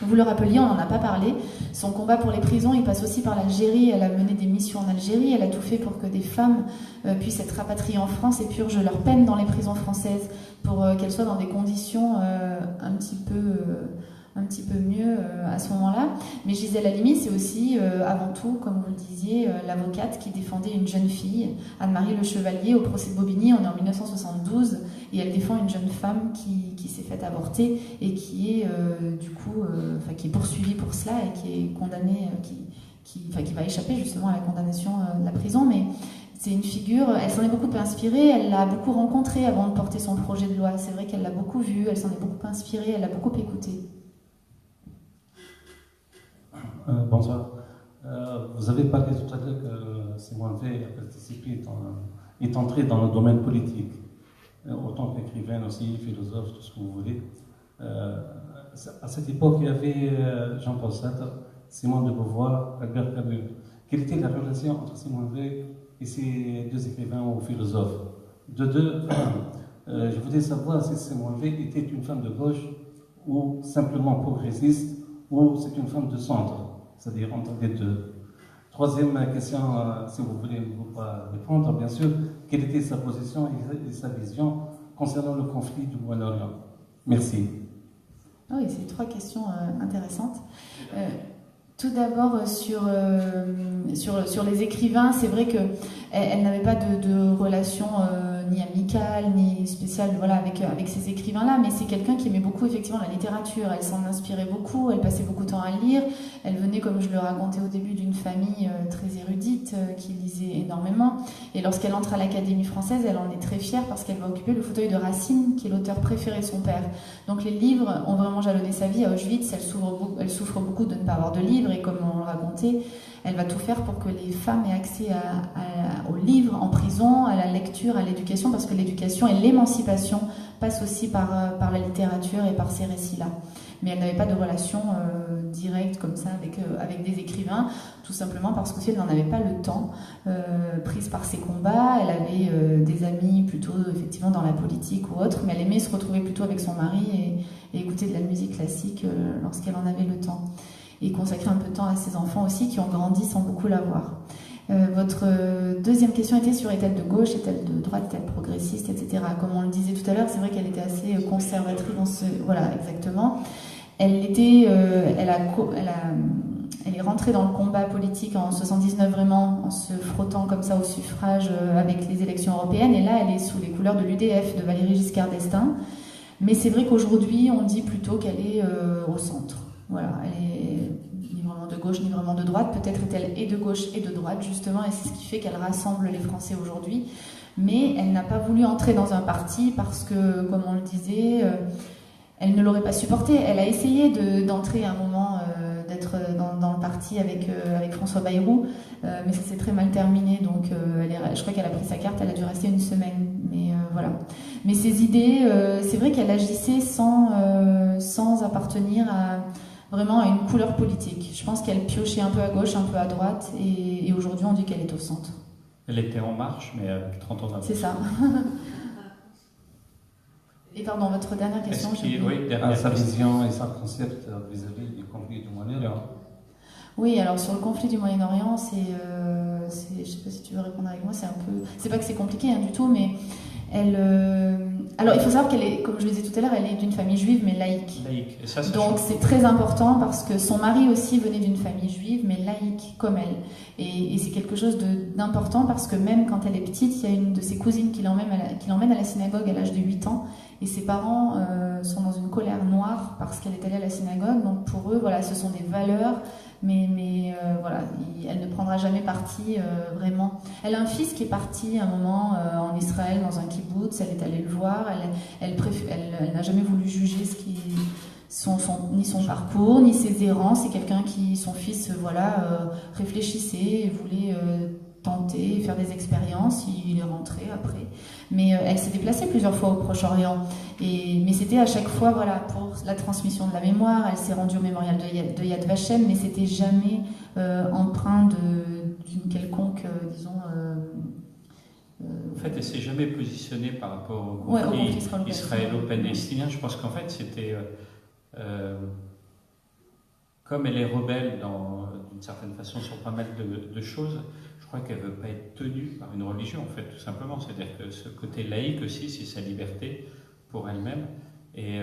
vous le rappeliez, on n'en a pas parlé, son combat pour les prisons, il passe aussi par l'Algérie. Elle a mené des missions en Algérie, elle a tout fait pour que des femmes puissent être rapatriées en France et purgent leur peine dans les prisons françaises pour qu'elles soient dans des conditions un petit peu mieux à ce moment-là. Mais Gisèle Halimi, c'est aussi, avant tout, comme vous le disiez, l'avocate qui défendait une jeune fille, Anne-Marie Le Chevalier, au procès de Bobigny. On est en 1972, et elle défend une jeune femme qui s'est faite avorter et qui est, qui est poursuivie pour cela et qui est condamnée, qui va échapper justement à la condamnation de la prison. Mais c'est une figure, elle s'en est beaucoup inspirée, elle l'a beaucoup rencontrée avant de porter son projet de loi. C'est vrai qu'elle l'a beaucoup vue, elle s'en est beaucoup inspirée, elle l'a beaucoup écoutée. Bonsoir. Vous avez parlé tout à l'heure que Simone Veil a participé, est entrée dans le domaine politique, autant qu'écrivaine aussi, philosophe, tout ce que vous voulez. À cette époque, il y avait Jean-Paul Sartre, Simone de Beauvoir, Albert Camus. Quelle était la relation entre Simone Veil et ces deux écrivains ou philosophes? Je voulais savoir si Simone Veil était une femme de gauche ou simplement progressiste, ou c'est une femme de centre, c'est-à-dire entre les deux. Troisième question, si vous voulez ne pas répondre, bien sûr, quelle était sa position et sa vision concernant le conflit du Moyen-Orient? Merci. Oui, c'est trois questions intéressantes. Tout d'abord, sur les écrivains, c'est vrai qu'elle n'avait pas de relation ni amicale, ni spéciale avec ces écrivains-là, mais c'est quelqu'un qui aimait beaucoup effectivement la littérature. Elle s'en inspirait beaucoup, elle passait beaucoup de temps à lire. Elle venait, comme je le racontais au début, d'une famille très érudite, qui lisait énormément. Et lorsqu'elle entre à l'Académie française, elle en est très fière parce qu'elle va occuper le fauteuil de Racine, qui est l'auteur préféré de son père. Donc les livres ont vraiment jalonné sa vie. À Auschwitz, elle souffre beaucoup de ne pas avoir de livres, et comme on le racontait, elle va tout faire pour que les femmes aient accès aux livres en prison, à la lecture, à l'éducation, parce que l'éducation et l'émancipation passent aussi par la littérature et par ces récits-là. Mais elle n'avait pas de relation directe comme ça avec des écrivains, tout simplement parce qu'elle n'en avait pas le temps, prise par ses combats. Elle avait des amis plutôt effectivement dans la politique ou autre, mais elle aimait se retrouver plutôt avec son mari et écouter de la musique classique lorsqu'elle en avait le temps. Et consacrer un peu de temps à ses enfants aussi, qui ont grandi sans beaucoup la voir. Votre deuxième question était sur est-elle de gauche, est-elle de droite, est-elle progressiste, etc. Comme on le disait tout à l'heure, c'est vrai qu'elle était assez conservatrice dans ce... Voilà, exactement. Elle est rentrée dans le combat politique en 79 vraiment, en se frottant comme ça au suffrage avec les élections européennes. Et là, elle est sous les couleurs de l'UDF, de Valéry Giscard d'Estaing. Mais c'est vrai qu'aujourd'hui, on dit plutôt qu'elle est au centre. Voilà, elle est ni vraiment de gauche ni vraiment de droite. Peut-être est-elle et de gauche et de droite, justement, et c'est ce qui fait qu'elle rassemble les Français aujourd'hui. Mais elle n'a pas voulu entrer dans un parti parce que, comme on le disait, elle ne l'aurait pas supporté. Elle a essayé d'entrer à un moment, d'être dans le parti avec François Bayrou, mais ça s'est très mal terminé. Donc, je crois qu'elle a pris sa carte, elle a dû rester une semaine. Mais voilà. Mais ses idées, c'est vrai qu'elle agissait sans appartenir vraiment à une couleur politique. Je pense qu'elle piochait un peu à gauche, un peu à droite, et aujourd'hui on dit qu'elle est au centre. Elle était en marche, mais avec 30 ans d'avance. C'est ça. Et pardon, votre dernière question. Sa vision et sa concept vis-à-vis du conflit du Moyen-Orient. Oui, alors sur le conflit du Moyen-Orient, je ne sais pas si tu veux répondre avec moi, c'est pas que c'est compliqué du tout, mais alors il faut savoir qu'elle est, comme je le disais tout à l'heure, elle est d'une famille juive mais laïque. Et ça, donc c'est très important parce que son mari aussi venait d'une famille juive mais laïque comme elle. Et c'est quelque chose d'important parce que même quand elle est petite, il y a une de ses cousines qui l'emmène à la synagogue à l'âge de 8 ans. Et ses parents sont dans une colère noire parce qu'elle est allée à la synagogue. Donc pour eux, voilà, ce sont des valeurs. Mais voilà, elle ne prendra jamais parti vraiment. Elle a un fils qui est parti un moment en Israël dans un kibbutz. Elle est allée le voir. Elle n'a jamais voulu juger ni son parcours, ni ses errances. C'est quelqu'un qui, son fils, réfléchissait et voulait tenter, faire des expériences. Il est rentré après. Mais elle s'est déplacée plusieurs fois au Proche-Orient. Mais c'était à chaque fois pour la transmission de la mémoire. Elle s'est rendue au mémorial de Yad Vashem, mais c'était jamais empreint d'une quelconque, disons... En fait, elle ne s'est jamais positionnée par rapport au conflit israélo-palestinien. Je pense qu'en fait, c'était... comme elle est rebelle d'une certaine façon sur pas mal de choses, je crois qu'elle ne veut pas être tenue par une religion, en fait, tout simplement. C'est-à-dire que ce côté laïque aussi, c'est sa liberté pour elle-même. Et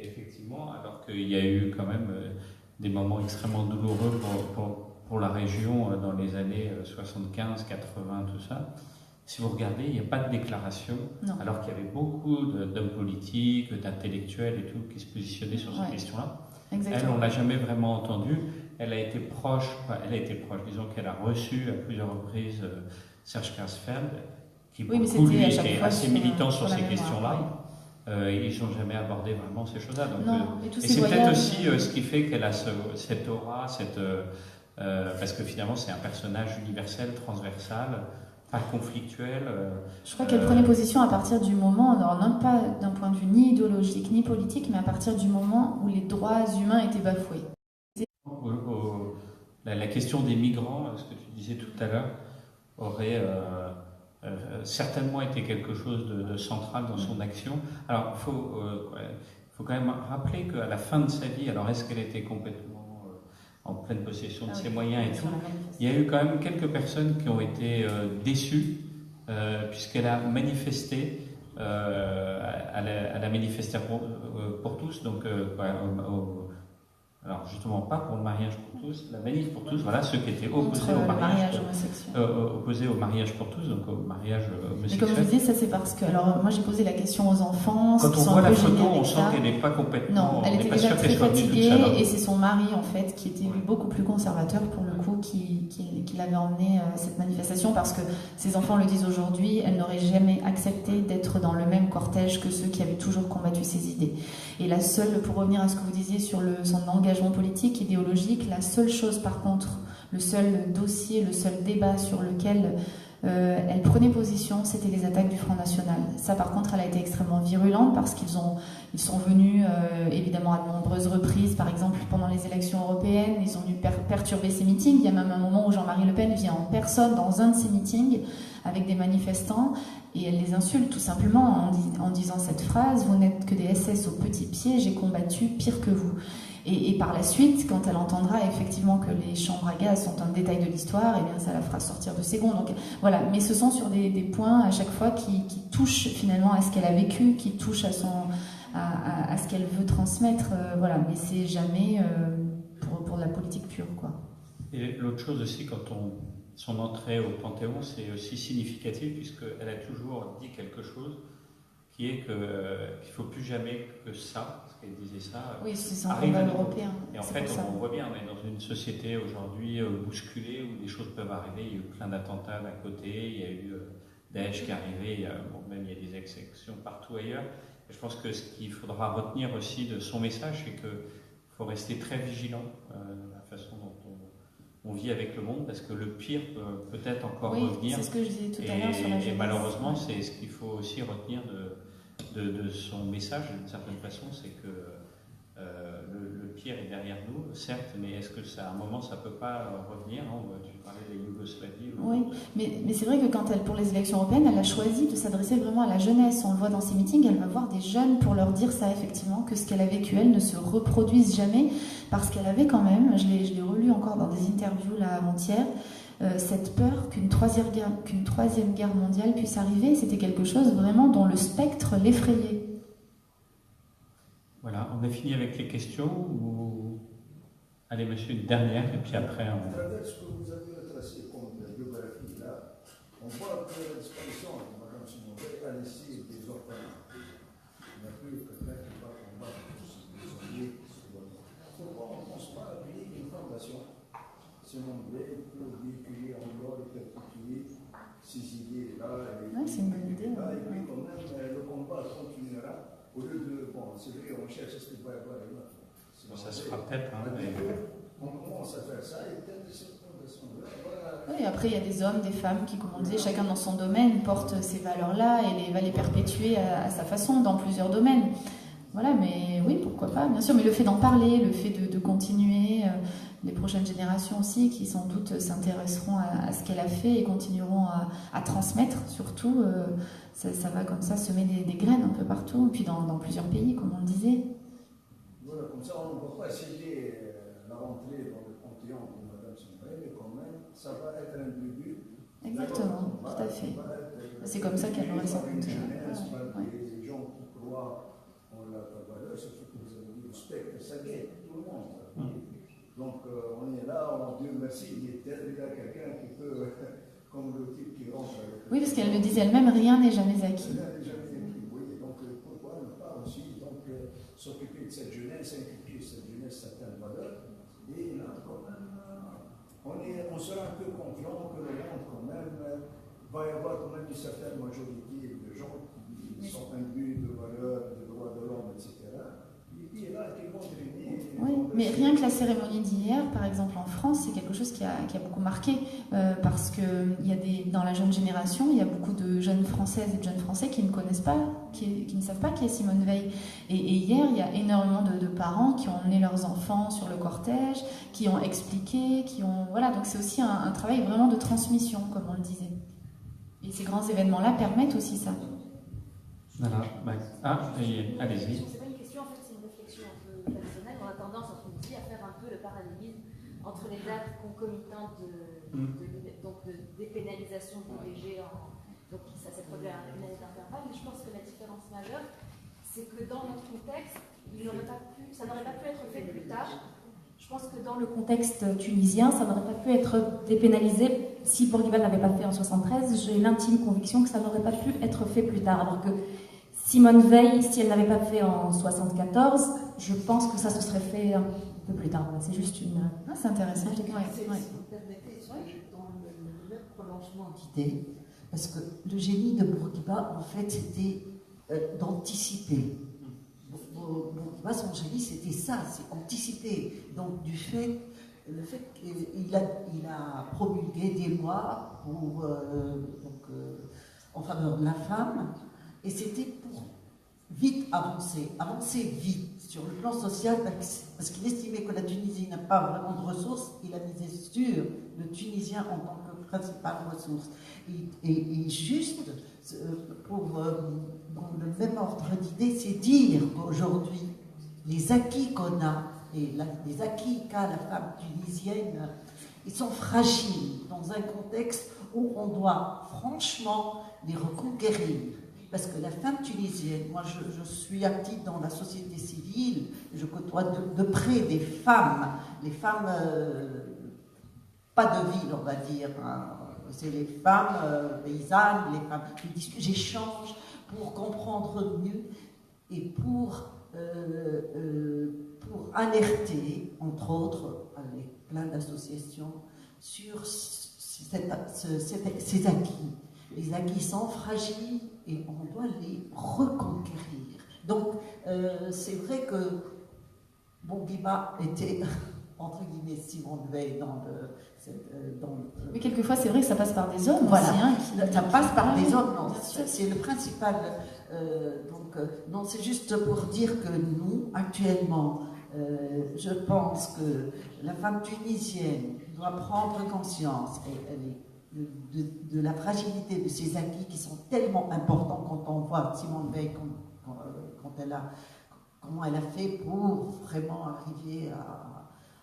effectivement, alors qu'il y a eu quand même des moments extrêmement douloureux pour la région dans les années 75, 80, tout ça, si vous regardez, il n'y a pas de déclaration, alors qu'il y avait beaucoup d'hommes politiques, d'intellectuels et tout qui se positionnaient sur ces questions-là. Exactement. Elle, on ne l'a jamais vraiment entendue. Elle a été proche, disons qu'elle a reçu à plusieurs reprises Serge Klarsfeld, qui pour le coup, lui, était assez militant sur ces questions-là. Ils n'ont jamais abordé vraiment ces choses-là. Et c'est peut-être aussi ce qui fait qu'elle a cette aura, parce que finalement c'est un personnage universel, transversal, pas conflictuel. Je crois qu'elle prenait position à partir du moment, alors non pas d'un point de vue ni idéologique ni politique, mais à partir du moment où les droits humains étaient bafoués. La question des migrants, ce que tu disais tout à l'heure, aurait certainement été quelque chose de central dans son action. Alors il faut quand même rappeler qu'à la fin de sa vie, alors est-ce qu'elle était complètement en pleine possession de ses moyens et tout, il y a eu quand même quelques personnes qui ont été déçues, puisqu'elle a manifesté, elle a manifesté pour tous, donc alors justement pas pour le mariage pour tous, la manif pour tous, voilà, ceux qui étaient opposés au mariage pour tous, donc au mariage homosexuel. Mais comme je vous disais, ça c'est parce que, alors moi j'ai posé la question aux enfants. Quand on voit la photo, on sent qu'elle n'est pas complètement... Non, elle était déjà très fatiguée, et c'est son mari en fait qui était beaucoup plus conservateur pour le coup qui l'avait emmené à cette manifestation, parce que ses enfants le disent aujourd'hui, elle n'aurait jamais accepté d'être dans le même cortège que ceux qui avaient toujours combattu ses idées. Et la seule, pour revenir à ce que vous disiez sur son engagement politique, idéologique, la seule chose par contre, le seul dossier, le seul débat sur lequel elle prenait position, c'était les attaques du Front National. Ça par contre, elle a été extrêmement virulente parce qu'ils sont venus évidemment à de nombreuses reprises, par exemple pendant les élections européennes, ils ont dû perturber ces meetings. Il y a même un moment où Jean-Marie Le Pen vient en personne dans un de ces meetings avec des manifestants et elle les insulte tout simplement en disant cette phrase: vous n'êtes que des SS au petit pied, j'ai combattu pire que vous. Et par la suite, quand elle entendra effectivement que les chambres à gaz sont un détail de l'histoire, eh bien ça la fera sortir de ses gonds. Donc voilà, mais ce sont sur des points à chaque fois qui touchent finalement à ce qu'elle a vécu, qui touchent à ce qu'elle veut transmettre. Voilà, mais c'est jamais pour de la politique pure, quoi. Et l'autre chose aussi, son entrée au Panthéon, c'est aussi significatif puisqu'elle a toujours dit quelque chose qui est qu'il ne faut plus jamais que ça, parce qu'elle disait ça, oui, c'est un arrive combat à nouveau. européen. Et en fait, on voit bien, on est dans une société aujourd'hui bousculée où des choses peuvent arriver. Il y a eu plein d'attentats d'un côté, il y a eu Daesh qui est arrivé, même il y a des exécutions partout ailleurs. Et je pense que ce qu'il faudra retenir aussi de son message, c'est qu'il faut rester très vigilant de la façon dont on vit avec le monde, parce que le pire peut peut-être encore revenir. C'est ce que je disais tout à l'heure sur la jeunesse. Et malheureusement, c'est ce qu'il faut aussi retenir de son message, d'une certaine façon, c'est que le pire est derrière nous, certes, mais est-ce que à un moment ça ne peut pas revenir, hein? Tu parlais de la Yougoslavie. Oui, mais c'est vrai que quand pour les élections européennes, elle a choisi de s'adresser vraiment à la jeunesse. On le voit dans ses meetings, elle va voir des jeunes pour leur dire ça, effectivement, que ce qu'elle a vécu, elle ne se reproduise jamais, parce qu'elle avait quand même, je l'ai relu encore dans des interviews là avant-hier, cette peur qu'une troisième guerre mondiale puisse arriver. C'était quelque chose vraiment dont le spectre l'effrayait. Voilà, on a fini avec les questions ou... Allez, monsieur, une dernière, et puis après on... À travers ce que vous avez tracé comme biographie là, on voit que la disparition de Mme Simone Veil a laissé des orphelins. Il n'y a plus quelqu'un qui va combattre tous les ouvriers. Pourquoi on ne pense pas à créer une fondation Simone Veil pour véhiculer encore et perpétuer ces idées-là? C'est une bonne idée. Et puis quand même, le combat continuera. Au lieu de, c'est vrai, on cherche ce qu'il va y avoir là. Ça se fera peut-être. Hein, on commence à faire ça et peut-être Oui, après, il y a des hommes, des femmes qui, comme on disait, chacun dans son domaine, portent ces valeurs-là et va les perpétuer à sa façon dans plusieurs domaines. Voilà, mais oui, pourquoi pas, bien sûr. Mais le fait d'en parler, le fait de continuer, les prochaines générations aussi, qui sans doute s'intéresseront à ce qu'elle a fait et continueront à transmettre, surtout, ça va comme ça semer des graines un peu partout, et puis dans plusieurs pays, comme on le disait. Voilà, comme ça, on ne va pas essayer la rentrée dans le panthéon de Mme Simone, mais quand même, ça va être un début. Exactement, tout à fait. C'est comme ça qu'elle aurait sans doute. Les gens qui croient en la valeur, surtout que vous avez dit le spectre, ça guette tout le monde. Donc on est là, on dit merci, il y a quelqu'un qui peut, comme le type qui rentre avec. Oui, parce qu'elle le disait elle-même, rien n'est jamais acquis. Rien n'est jamais acquis, oui. Donc pourquoi ne pas aussi s'occuper de cette jeunesse, inculquer cette jeunesse certaines valeurs. Et là, quand même, on sera un peu confiant que le monde, quand même, va y avoir quand même une certaine majorité de gens qui sont imbus de valeurs, de droits de l'homme, etc. Et puis là, qui vont traîner. Oui, mais rien que la cérémonie d'hier, par exemple en France, c'est quelque chose qui a beaucoup marqué, parce que dans la jeune génération, il y a beaucoup de jeunes Françaises et de jeunes Français qui ne connaissent pas, qui ne savent pas qui est Simone Veil. Et hier, il y a énormément de parents qui ont emmené leurs enfants sur le cortège, qui ont expliqué, voilà, donc c'est aussi un travail vraiment de transmission, comme on le disait. Et ces grands événements-là permettent aussi ça. Voilà. Allez-y. C'est pas une question, en fait, c'est une réflexion un peu personnelle. On a tendance en Tunisie à faire un peu le parallélisme entre les dates concomitantes de dépénalisation de l'IVG, donc ça s'est produit à une année d'intervalle. Mais je pense que la différence majeure, c'est que dans notre contexte, ça n'aurait pas pu être fait plus tard. Je pense que dans le contexte tunisien, ça n'aurait pas pu être dépénalisé si Bourguiba ne l'avait pas fait en 73. J'ai l'intime conviction que ça n'aurait pas pu être fait plus tard. Alors que Simone Veil, si elle ne l'avait pas fait en 74, je pense que ça se serait fait un peu plus tard. Voilà, c'est juste une... c'est intéressant. Si vous permettez, dans le même prolongement d'idées, parce que le génie de Bourguiba, en fait, c'était d'anticiper. Bourguiba, son génie, c'était ça, c'est anticiper. Donc, le fait qu'il a promulgué des lois en faveur de la femme, et c'était pour vite avancer vite sur le plan social, parce qu'il estimait que la Tunisie n'a pas vraiment de ressources, il a misé sur le Tunisien en tant que principale ressource. Et juste, dans le même ordre d'idée, c'est dire qu'aujourd'hui, les acquis qu'on a, et les acquis qu'a la femme tunisienne, ils sont fragiles dans un contexte où on doit franchement les reconquérir. Parce que la femme tunisienne, moi je suis active dans la société civile, je côtoie de près des femmes, les femmes, pas de ville on va dire, hein. C'est les femmes paysannes, les femmes, j'échange pour comprendre mieux et pour alerter, entre autres, avec plein d'associations, sur ces acquis. Les acquis sont fragiles et on doit les reconquérir. Donc, c'est vrai que Bourguiba était, entre guillemets, Simone Veil Mais quelquefois, c'est vrai que ça passe par des hommes voilà. aussi. Hein, ça passe par des hommes, non, c'est le principal. Non, c'est juste pour dire que nous, actuellement, je pense que la femme tunisienne doit prendre conscience de la fragilité de ces acquis qui sont tellement importants quand on voit Simone Veil comment elle a fait pour vraiment arriver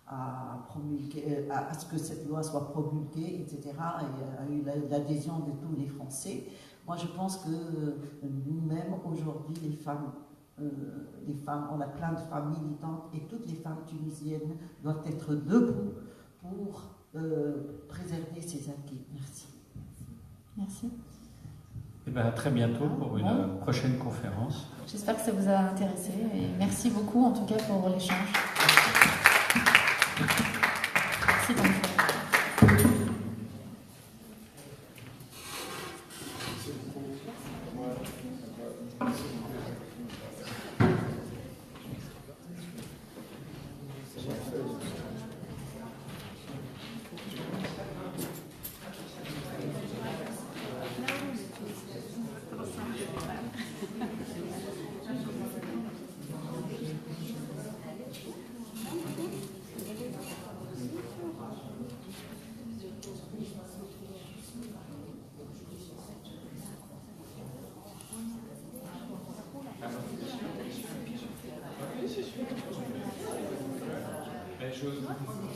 à promulguer, à ce que cette loi soit promulguée, etc. Et a eu l'adhésion de tous les Français. Moi, je pense que nous-mêmes, aujourd'hui, les femmes, on a plein de femmes militantes et toutes les femmes tunisiennes doivent être debout pour préserver ces acquis. Merci. Merci. Et bien, à très bientôt pour une prochaine conférence. J'espère que ça vous a intéressé et merci beaucoup en tout cas pour l'échange. Merci beaucoup. chose.